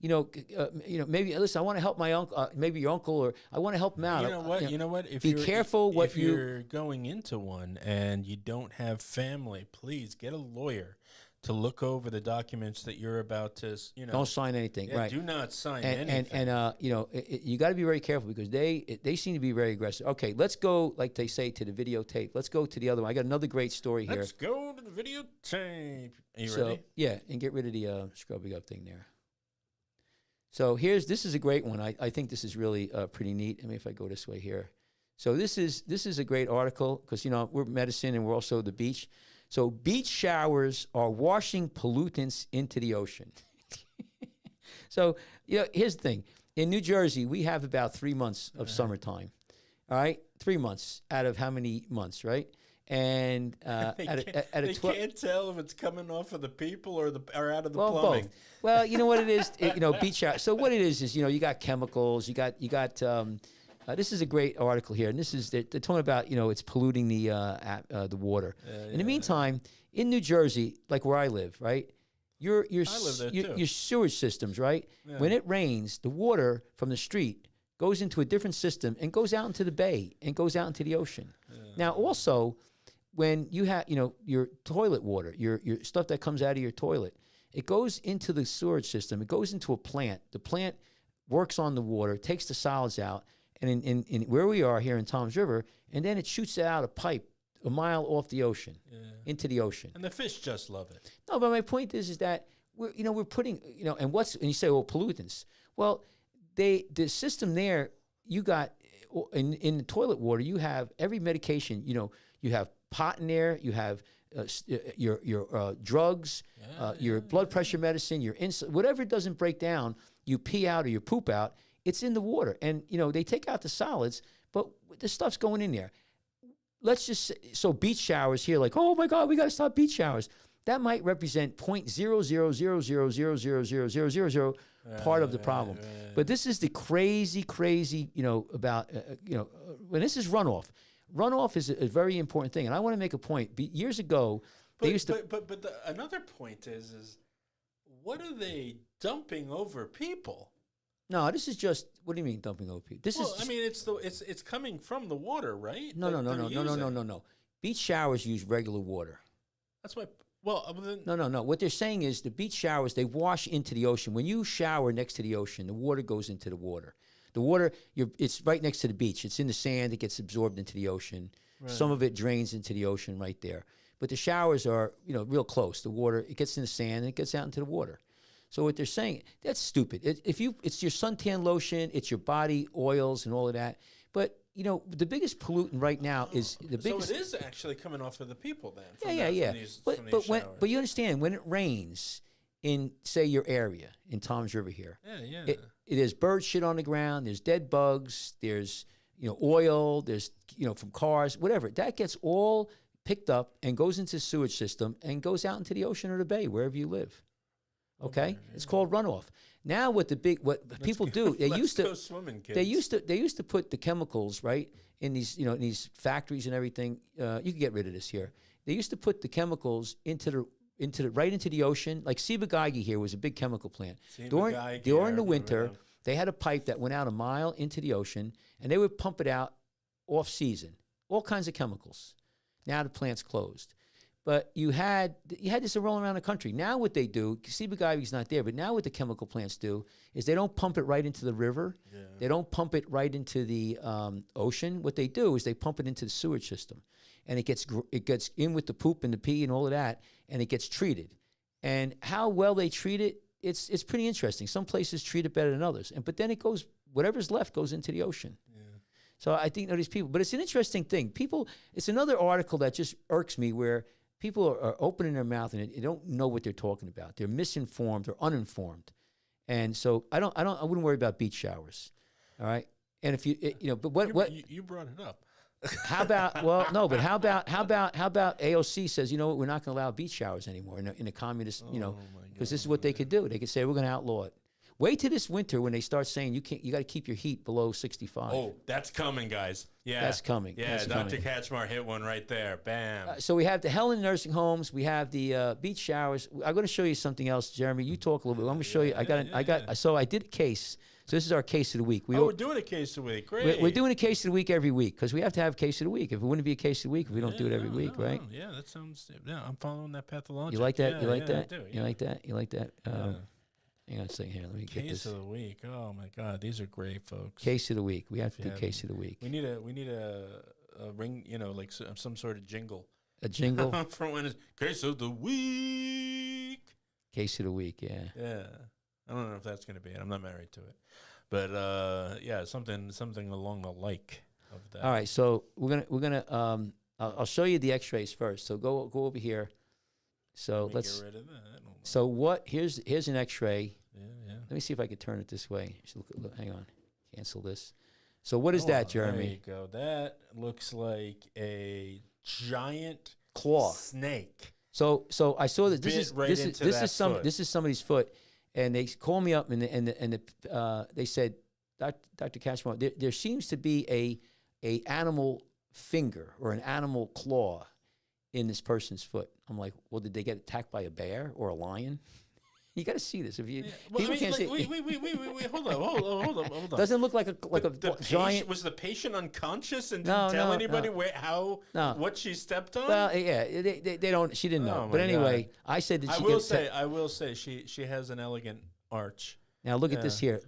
maybe listen. I want to help my uncle, maybe your uncle, or I want to help him out." You know what? Be careful if you're going into one and you don't have family, please get a lawyer to look over the documents that you're about to, Don't sign anything, right? Do not sign anything. And you got to be very careful, because they seem to be very aggressive. Okay, let's go, like they say, to the videotape. Let's go to the other one. I got another great story here. Let's go to the videotape. Are you So, ready? yeah, and get rid of the scrubbing up thing there. So this is a great one. I think this is really pretty neat. I mean, if I go this way here. So this is a great article, because we're medicine and we're also the beach. So beach showers are washing pollutants into the ocean. So here's the thing. In New Jersey, we have about 3 months of summertime. All right, 3 months out of how many months, right? And they can't tell if it's coming off of the people or out of the well, plumbing. both. Well, you know what it is. Beach shower. So what it is you got chemicals. You got. This is a great article here, and they're talking about it's polluting the water. In the meantime, in New Jersey, like where I live, right? Your sewage systems, right? Yeah. When it rains, the water from the street goes into a different system and goes out into the bay and goes out into the ocean. Yeah. Now, also, when you have your toilet water, your stuff that comes out of your toilet, it goes into the sewage system. It goes into a plant. The plant works on the water, takes the solids out. And in where we are here in Toms River, and then it shoots out a pipe a mile off the ocean into the ocean. And the fish just love it. No, but my point is that we're putting and you say, well, pollutants. Well, the system there, you got in the toilet water, you have every medication. You have pot in there, you have your drugs, your blood pressure medicine, your insulin, whatever doesn't break down, you pee out or you poop out. It's in the water, and they take out the solids, but the stuff's going in there. Let's just so beach showers here, like, oh my God, we got to stop beach showers. That might represent 0.000000000 part of the problem. But this is the crazy, about when this is runoff. Runoff is a very important thing, and I want to make a point. Years ago, they used to. But another point is what are they dumping over people? No, this is just. What do you mean dumping over people? It's coming from the water, right? No. Beach showers use regular water. That's why. Well, then, no. What they're saying is the beach showers, they wash into the ocean. When you shower next to the ocean, the water goes into the water. The water, it's right next to the beach. It's in the sand. It gets absorbed into the ocean. Right. Some of it drains into the ocean right there. But the showers are, real close. The water, it gets in the sand and it gets out into the water. So what they're saying, that's stupid. It's your suntan lotion, it's your body oils and all of that. But the biggest pollutant right now is the biggest. So it is actually coming off of the people then. Yeah. But you understand when it rains in say your area in Toms River here. There's bird shit on the ground. There's dead bugs. There's oil. There's from cars, whatever. That gets all picked up and goes into the sewage system and goes out into the ocean or the bay wherever you live. Okay, it's called runoff. Now, what people do? They used to go swimming, kids. They used to put the chemicals right in these in these factories and everything. You can get rid of this here. They used to put the chemicals into the ocean. Like Ciba-Geigy here was a big chemical plant. During the winter, they had a pipe that went out a mile into the ocean, and they would pump it out off season. All kinds of chemicals. Now the plant's closed. But you had this rolling around the country. Now what they do, Ciba-Geigy's not there, but now what the chemical plants do is they don't pump it right into the river. Yeah. They don't pump it right into the ocean. What they do is they pump it into the sewage system, and it gets in with the poop and the pee and all of that, and it gets treated. And how well they treat it, it's pretty interesting. Some places treat it better than others, but then it goes, whatever's left goes into the ocean. Yeah. So I think these people, but it's an interesting thing. It's another article that just irks me where people are opening their mouth and they don't know what they're talking about. They're misinformed or uninformed. And so I wouldn't worry about beach showers. All right. And if but what You brought it up. how about well no, but how about AOC says, you know what, we're not going to allow beach showers anymore in a communist, because this is what they could do. They could say we're going to outlaw it. Wait till this winter when they start saying you got to keep your heat below 65. Oh, that's coming, guys. Yeah, That's coming. Yeah, That's Dr. coming. Kachmar hit one right there. Bam. So we have the Helen nursing homes. We have the beach showers. I'm going to show you something else, Jeremy. You talk a little bit. I'm going to show you. So I did a case. So this is our case of the week. We're doing a case of the week. Great. We're doing a case of the week every week because we have to have a case of the week. If it wouldn't be a case of the week if we don't do it every week, right? Yeah, that sounds. Yeah, I'm following that pathology. You like that? Yeah, you like that? I do, You like that? You like that? Hang on a second here. Let me get Case this. of the week. Oh my God, these are great, folks. Case of the week. We have to do Yeah. case of the week. We need a ring. Like some sort of jingle. A jingle. For when it's case of the week. Case of the week. Yeah. Yeah, I don't know if that's gonna be it. I'm not married to it, but yeah, something along the like of that. All right. So we're gonna. I'll show you the X-rays first. So go over here. So let's. get rid of that. So what? Here's an X-ray. Yeah. Let me see if I can turn it this way. Look, hang on. Cancel this. So what is that, There you Jeremy? go. That looks like a giant Claw. snake. So I saw that this Bit is right this into is that foot. this is somebody's foot, and they called me up and they said, Dr. Kachmar, there seems to be a animal finger or an animal claw in this person's foot. I'm like, well, did they get attacked by a bear or a lion? You got to see this. If you people can't see, wait, hold on. doesn't look like a The giant. was the patient unconscious and No, didn't tell no, anybody no. what she stepped on? Well, yeah, they don't. She didn't know. Oh, But my anyway, God. I said that I she will say she has an elegant arch. Now look at this here.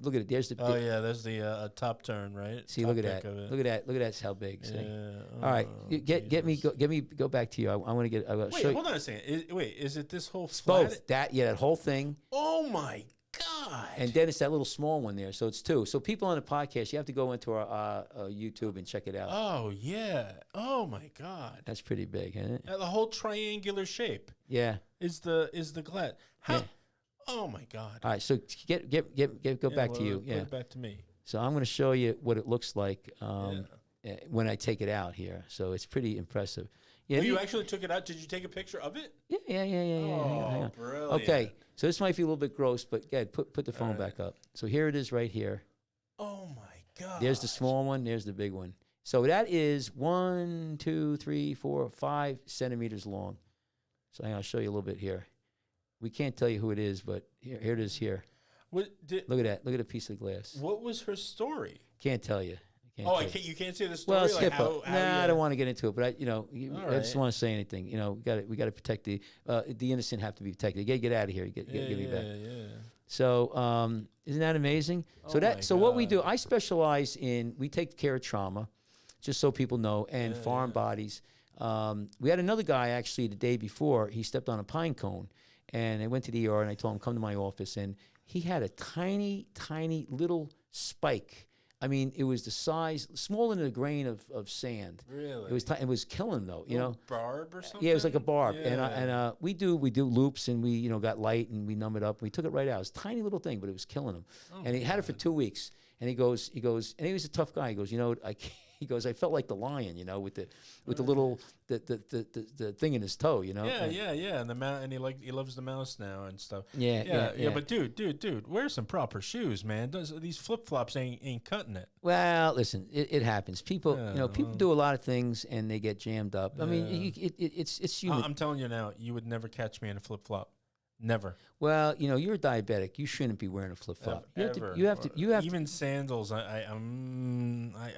Look at it. There's the. Oh yeah, there's the top turn, right? See, Top look at deck that. of it. Look at that. Look at that. How big. See? Yeah. All right, Oh, get me. Go back to you. I want to get. I Wait, show you. hold on a second. Is it this whole Both that whole thing, Oh my God! and then it's that little small one there. So it's two. So people on the podcast, you have to go into our YouTube and check it out. Oh yeah! Oh my God! That's pretty big, isn't it? The whole triangular shape Yeah. is the glass. How? Yeah. Oh my God! All right. So go back to you. Put Yeah. it back to me. So I'm going to show you what it looks like when I take it out here. So it's pretty impressive. Yeah. Oh, you actually took it out? Did you take a picture of it? Yeah. Hang on. Brilliant. Okay. So this might be a little bit gross, but yeah, put the phone back up. So here it is right here. Oh my God! There's the small one. There's the big one. So that is 1, 2, 3, 4, 5 centimeters long. So I'll show you a little bit here. We can't tell you who it is, but here it is here. Look Look at that. Look at a piece of glass. What was her story? Can't tell you. You can't see the story. Well, it's like HIPAA. I don't want to get into it, but I just right. want to say anything. We got to protect the innocent have to be protected. You got to get out of here. Get me back. Yeah. So isn't that amazing? So what we do, I specialize in, we take care of trauma, just so people know, and foreign bodies. We had another guy actually the day before. He stepped on a pine cone, and I went to the ER and I told him come to my office, and he had a tiny little spike. I mean, it was the size, smaller than a grain of sand. Really? It was killing him though. Barb or something. Yeah, it was like a barb, Yeah. and we do loops, and we got light, and we numb it up. And we took it right out. It was a tiny little thing, but it was killing him. And he had it for 2 weeks. And he goes, and he was a tough guy. He goes, I felt like the lion, with the little the thing in his toe, Yeah, and the mouse, and he loves the mouse now and stuff. Yeah. But dude, wear some proper shoes, man. These flip flops ain't cutting it. Well, listen, it happens. People, people do a lot of things and they get jammed up. I mean, it's human. I'm telling you now, you would never catch me in a flip flop. Never. Well, you're diabetic. You shouldn't be wearing a flip flop. You have to. Even sandals. I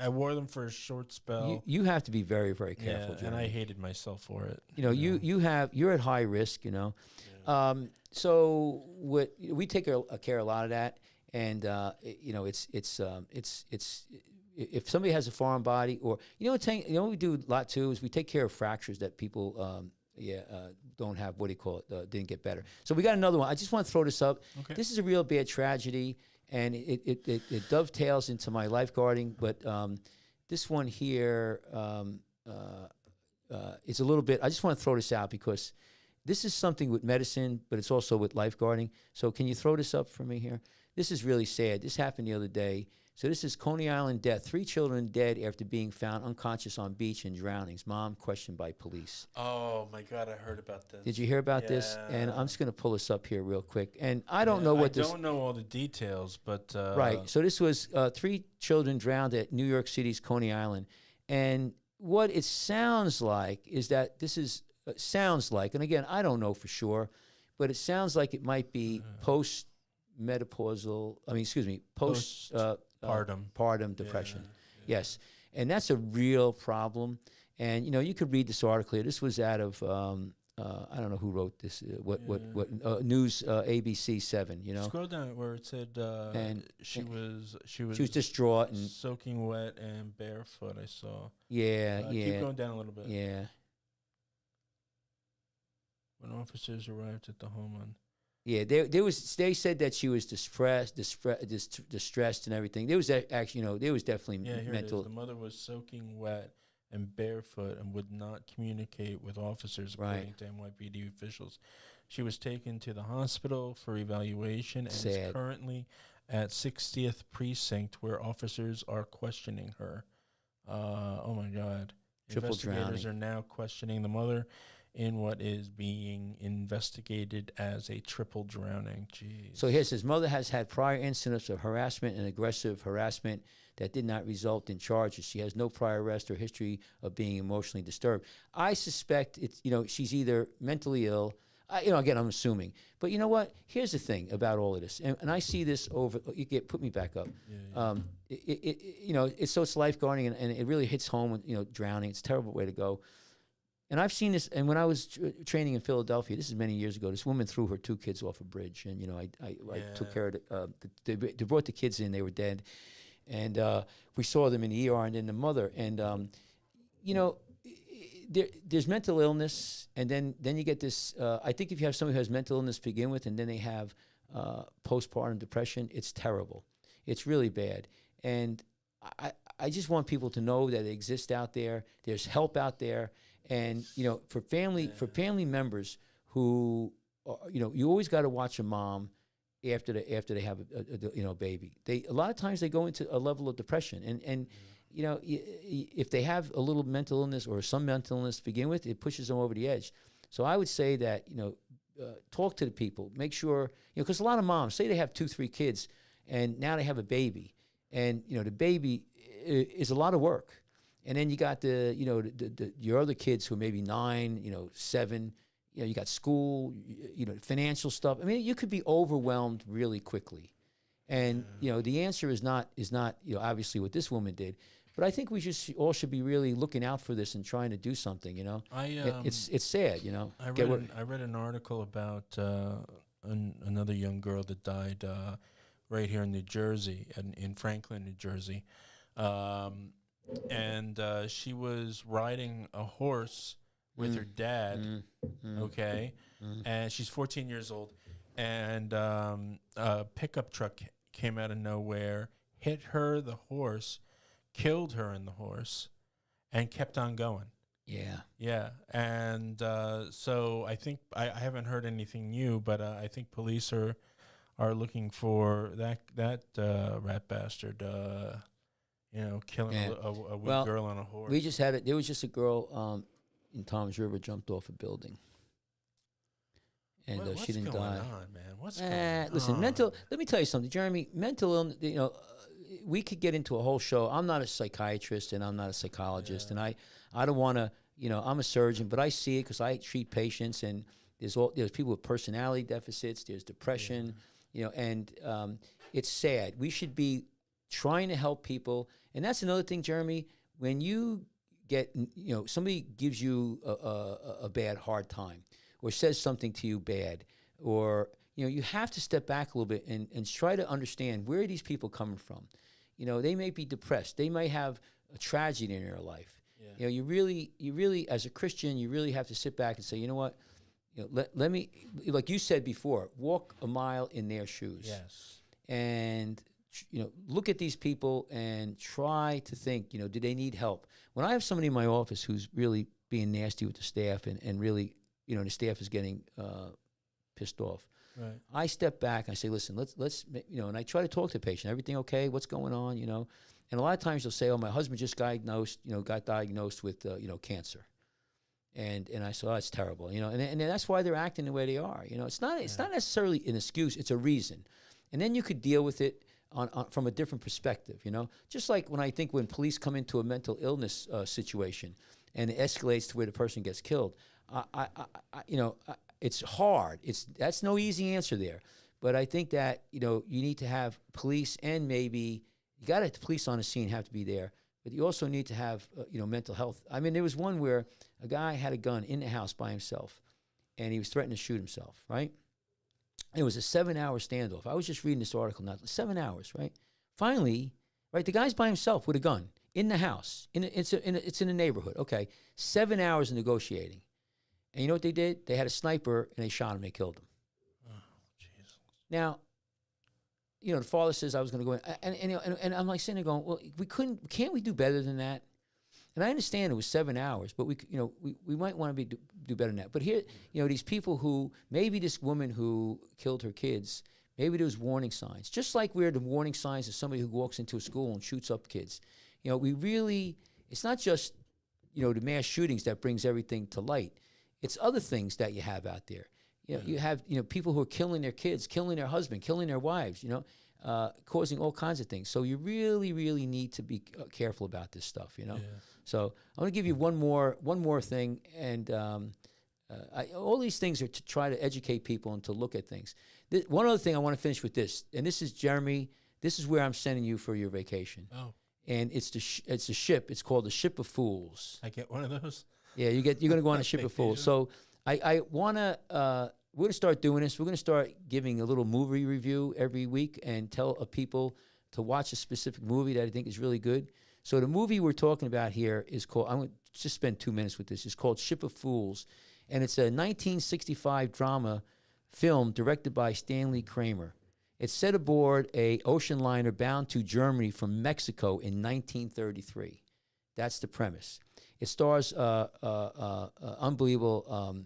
wore them for a short spell. You have to be very, very careful, and I hated myself for it. You're at high risk. So we take care of a lot of that, and it's if somebody has a foreign body, or what we do a lot too is we take care of fractures that people don't have, what do you call it, didn't get better. So we got another one. I just want to throw this up. Okay. This is a real bad tragedy, and it dovetails into my lifeguarding, but this one here is a little bit, I just want to throw this out because this is something with medicine, but it's also with lifeguarding. So can you throw this up for me here? This is really sad. This happened the other day. So this is Coney Island death. 3 children dead after being found unconscious on beach and drownings. Mom questioned by police. Oh my God, I heard about this. Did you hear about this? And I'm just going to pull this up here real quick. And I don't know what this. I don't know all the details, but Right. So this was 3 children drowned at New York City's Coney Island, and what it sounds like is that this is sounds like, and again, I don't know for sure, but it sounds like it might be postpartum depression. Yes, and that's a real problem. And you could read this article here. This was out of I don't know who wrote this. News ABC 7. Scroll down where it said she was distraught and soaking wet and barefoot. I saw. Yeah. Keep going down a little bit. Yeah. When officers arrived at the home on. Yeah, they said that she was distressed and everything. There was actually, there was definitely mental. The mother was soaking wet and barefoot and would not communicate with officers, according to NYPD officials. She was taken to the hospital for evaluation and is currently at 60th Precinct, where officers are questioning her. Oh my God! Triple Investigators drowning. are now questioning the mother in what is being investigated as a triple drowning. Jeez. So here it says, mother has had prior incidents of harassment and aggressive harassment that did not result in charges. She has no prior arrest or history of being emotionally disturbed. I suspect it's, she's either mentally ill. Again, I'm assuming. But you know what? Here's the thing about all of this. And I see this over, put me back up. It's lifeguarding and it really hits home with, drowning. It's a terrible way to go. And I've seen this, and when I was training in Philadelphia, this is many years ago, this woman threw her 2 kids off a bridge, and I took care of they brought the kids in, they were dead, and we saw them in the ER, and then the mother, and there's mental illness, and then you get this. I think if you have somebody who has mental illness to begin with, and then they have postpartum depression, it's terrible. It's really bad, and I just want people to know that it exists out there. There's help out there. And for family members who, you always got to watch a mom after they have a baby. A lot of times they go into a level of depression, and if they have a little mental illness or some mental illness to begin with, it pushes them over the edge. So I would say that talk to the people, make sure because a lot of moms say they have 2-3 kids, and now they have a baby, and the baby is a lot of work. And then you got your other kids who are maybe 9, 7. You got school, financial stuff. I mean, you could be overwhelmed really quickly. And the answer is not obviously what this woman did, but I think we all should be really looking out for this and trying to do something. It's sad. I read an article about another young girl that died right here in New Jersey, in Franklin, New Jersey. And she was riding a horse with her dad, and she's 14 years old, and a pickup truck came out of nowhere, hit her, the horse, killed her and the horse, and kept on going. Yeah, and so I think I haven't heard anything new, but I think police are looking for that rat bastard. Killing a weak girl on a horse. We just had it. There was just a girl in Tom's River jumped off a building, and she didn't die. What's going on, man? What's going on? Listen, let me tell you something, Jeremy. Mental illness. We could get into a whole show. I'm not a psychiatrist and I'm not a psychologist, and I don't want to. I'm a surgeon, but I see it because I treat patients, and there's people with personality deficits. There's depression. And it's sad. We should be trying to help people. And that's another thing, Jeremy, when you get, somebody gives you a bad, hard time or says something to you bad, or, you have to step back a little bit and try to understand where are these people coming from. They may be depressed. They might have a tragedy in their life. Yeah. You really, as a Christian, you really have to sit back and say, you know what, let me, like you said before, walk a mile in their shoes. Yes. And look at these people and try to think, do they need help? When I have somebody in my office who's really being nasty with the staff and really, the staff is getting pissed off, Right. I step back and I say, listen, let's and I try to talk to the patient. Everything okay? What's going on? And a lot of times they'll say, oh, my husband just got diagnosed with cancer. And I said, oh, that's terrible, and that's why they're acting the way they are. It's not necessarily an excuse, it's a reason. And then you could deal with it from a different perspective, Just like when police come into a mental illness situation and it escalates to where the person gets killed, it's hard. That's no easy answer there. But I think that, you need to have police, and maybe the police on the scene have to be there, but you also need to have, mental health. I mean, there was one where a guy had a gun in the house by himself, and he was threatening to shoot himself, right? It was a 7-hour standoff. I was just reading this article now. 7 hours, right? Finally, right, the guy's by himself with a gun in the house. It's in a neighborhood. Okay, 7 hours of negotiating. And you know what they did? They had a sniper, and they shot him. They killed him. Oh, Jesus. Now, the father says I was going to go in. And I'm like sitting there going, well, can't we do better than that? And I understand it was 7 hours, but we might want to do better than that. But here, these people who, maybe this woman who killed her kids, maybe there was warning signs. Just like we're the warning signs of somebody who walks into a school and shoots up kids. It's not just, the mass shootings that brings everything to light. It's other things that you have out there. You have, people who are killing their kids, killing their husband, killing their wives, causing all kinds of things. So you really, really need to be careful about this stuff, Yeah. So I'm going to give you one more thing, and all these things are to try to educate people and to look at things. One other thing I want to finish with this, and this is Jeremy. This is where I'm sending you for your vacation. Oh. And it's a ship. It's called the Ship of Fools. I get one of those? Yeah, you're going to go on a Ship of Fools. So I want to, we're going to start doing this. We're going to start giving a little movie review every week and tell people to watch a specific movie that I think is really good. So the movie we're talking about here is called, I'm going to just spend 2 minutes with this. It's called Ship of Fools. And it's a 1965 drama film directed by Stanley Kramer. It's set aboard a ocean liner bound to Germany from Mexico in 1933. That's the premise. It stars unbelievable,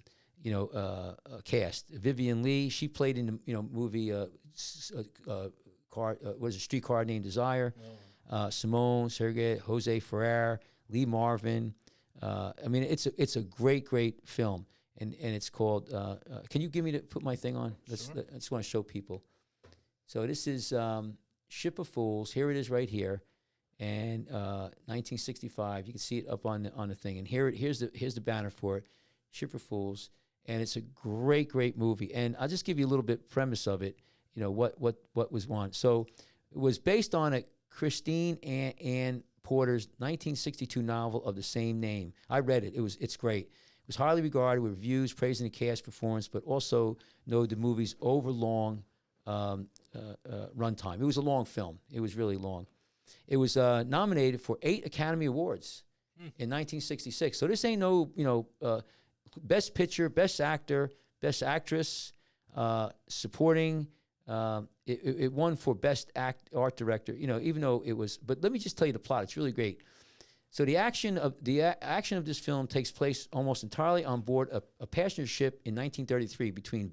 cast. Vivian Lee, she played in the movie Streetcar Named Desire. Simone, Sergei, Jose Ferrer, Lee Marvin. It's a great film, and it's called. Can you put my thing on? Sure. I just want to show people. So this is Ship of Fools. Here it is, right here, and 1965. You can see it up on the thing, and here's the banner for it, Ship of Fools, and it's a great movie. And I'll just give you a little bit premise of it. What was won. So it was based on a Christine Ann Porter's 1962 novel of the same name. I read it. It's great. It was highly regarded with reviews praising the cast performance, but also noted the movie's overlong runtime. It was a long film. It was really long. It was nominated for 8 Academy Awards in 1966. So this ain't no, Best Picture, Best Actor, Best Actress, Supporting. It won for Best Art Director, even though it was. But let me just tell you the plot. It's really great. So the action of this film takes place almost entirely on board a passenger ship in 1933 between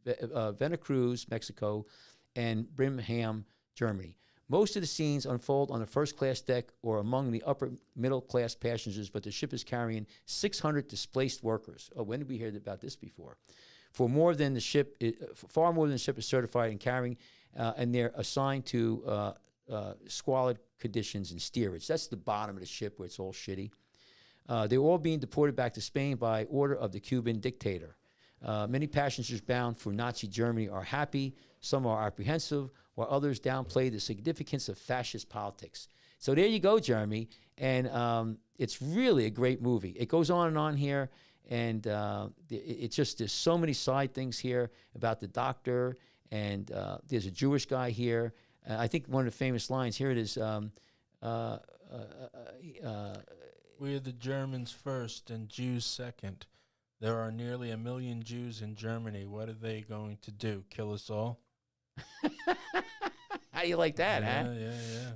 Veracruz, Mexico, and Birmingham, Germany. Most of the scenes unfold on the first-class deck or among the upper middle-class passengers, but the ship is carrying 600 displaced workers. Oh, when did we hear about this before? Far more than the ship is certified in carrying, and they're assigned to squalid conditions in steerage. That's the bottom of the ship where it's all shitty. They're all being deported back to Spain by order of the Cuban dictator. Many passengers bound for Nazi Germany are happy. Some are apprehensive, while others downplay the significance of fascist politics. So there you go, Jeremy. And it's really a great movie. It goes on and on here. And there's so many side things here about the doctor. And there's a Jewish guy here. I think one of the famous lines, here it is. We're the Germans first and Jews second. There are nearly 1 million Jews in Germany. What are they going to do? Kill us all? How do you like that, huh?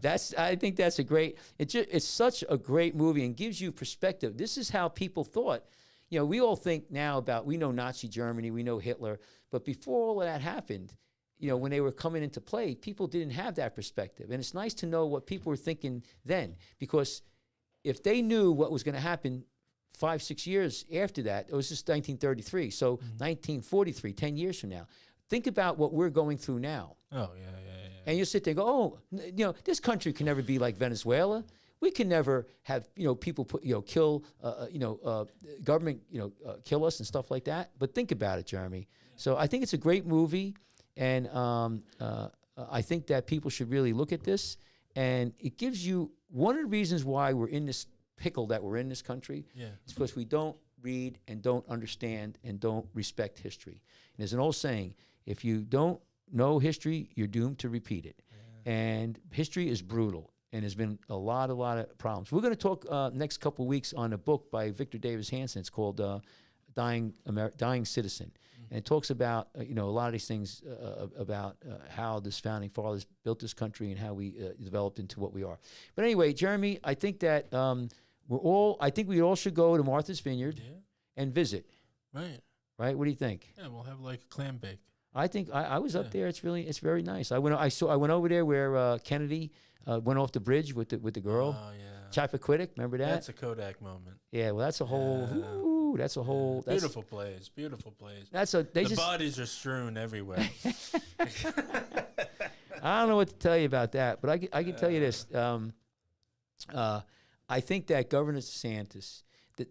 Yeah. I think that's a great. It's such a great movie and gives you perspective. This is how people thought. We all think now we know Nazi Germany, we know Hitler, But before all of that happened, when they were coming into play, people didn't have that perspective. And it's nice to know what people were thinking then, because if they knew what was going to happen 5-6 years after that, it was just 1933. So 1943, 10 years from now, think about what we're going through now. Oh, yeah. And you sit there and go, this country can never be like Venezuela. We can never have, people kill, government, kill us and stuff like that. But think about it, Jeremy. So I think it's a great movie. And I think that people should really look at this. And it gives you one of the reasons why we're in this pickle that we're in this country. Yeah. It's because we don't read and don't understand and don't respect history. And there's an old saying, if you don't know history, you're doomed to repeat it. Yeah. And history is brutal. And there's been a lot of problems. We're going to talk next couple of weeks on a book by Victor Davis Hanson. It's called Dying Citizen. And it talks about, a lot of these things about how this founding fathers built this country and how we developed into what we are. But anyway, Jeremy, I think that we all should go to Martha's Vineyard and visit. Right. Right? What do you think? Yeah, we'll have like a clam bake. I think I was up there. It's very nice. I went over there where Kennedy went off the bridge with the girl. Oh yeah. Chappaquiddick, remember that? That's a Kodak moment. Yeah, well, that's a whole. Ooh, that's a whole. That's, beautiful place. Beautiful place. The bodies are strewn everywhere. I don't know what to tell you about that, but I can tell you this. I think that Governor DeSantis,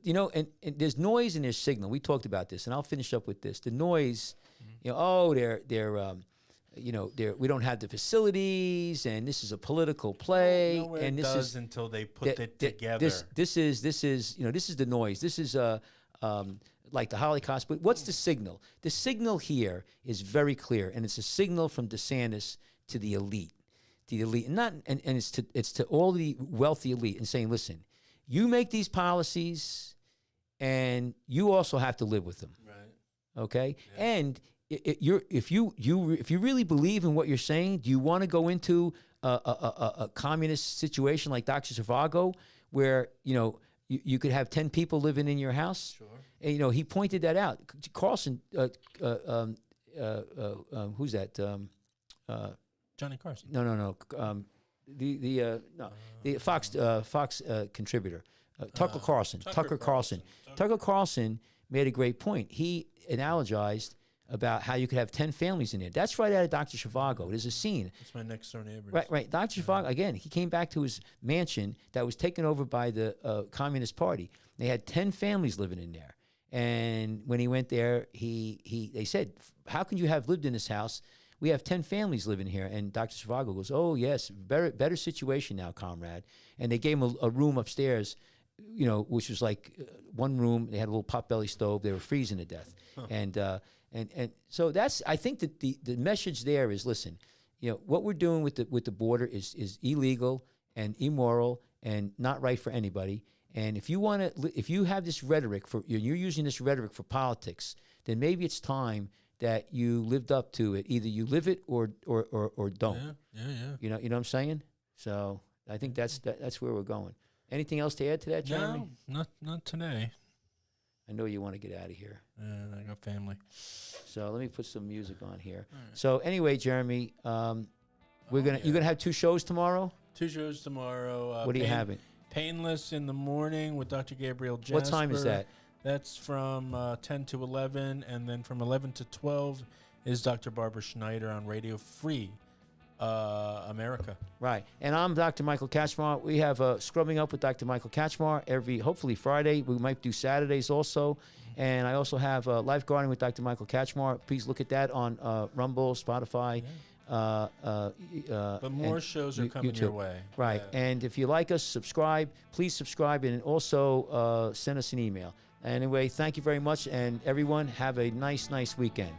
and there's noise and there's signal. We talked about this, and I'll finish up with this. The noise, we don't have the facilities, and this is a political play, and this is until they put it together. This is the noise. This is like the Holocaust. But what's the signal? The signal here is very clear, and it's a signal from DeSantis to the elite, and it's to all the wealthy elite, and saying, listen, you make these policies, and you also have to live with them. Right. Okay, yeah. And if you really believe in what you're saying, do you want to go into a communist situation like Dr. Zhivago, where you could have 10 people living in your house? Sure. And, he pointed that out. Carlson, who's that? Johnny Carson. No. The Fox contributor, Tucker Carlson. Tucker Carlson made a great point. He analogized about how you could have 10 families in there. That's right out of Dr. Zhivago. There's a scene. That's my next door neighbor. Right. Dr. Zhivago, again, he came back to his mansion that was taken over by the Communist Party. They had 10 families living in there. And when he went there, they said, how can you have lived in this house? We have 10 families living here. And Dr. Zhivago goes, oh, yes, better situation now, comrade. And they gave him a room upstairs, which was like one room. They had a little potbelly stove. They were freezing to death. Huh. And so I think that the message there is, listen, what we're doing with the border is illegal and immoral and not right for anybody. And if you have this rhetoric you're using this rhetoric for politics, then maybe it's time that you lived up to it. Either you live it or don't. Yeah. You know what I'm saying? So I think that's where we're going. Anything else to add to that, Jeremy? No, not today. I know you want to get out of here. I got family. So let me put some music on here. Right. So anyway, Jeremy, you're gonna have 2 shows tomorrow. 2 shows tomorrow. What are you having? Painless in the morning with Dr. Gabriel Jasper. What time is that? That's from 10 to 11, and then from 11 to 12 is Dr. Barbara Schneider on Radio Free America. Right. And I'm Dr. Michael Kachmar. We have Scrubbing Up with Dr. Michael Kachmar hopefully Friday. We might do Saturdays also. And I also have Lifeguarding with Dr. Michael Kachmar. Please look at that on Rumble, Spotify. But more shows are coming your way. Right. Yeah. And if you like us, subscribe. Please subscribe and also send us an email. Anyway, thank you very much. And everyone, have a nice weekend.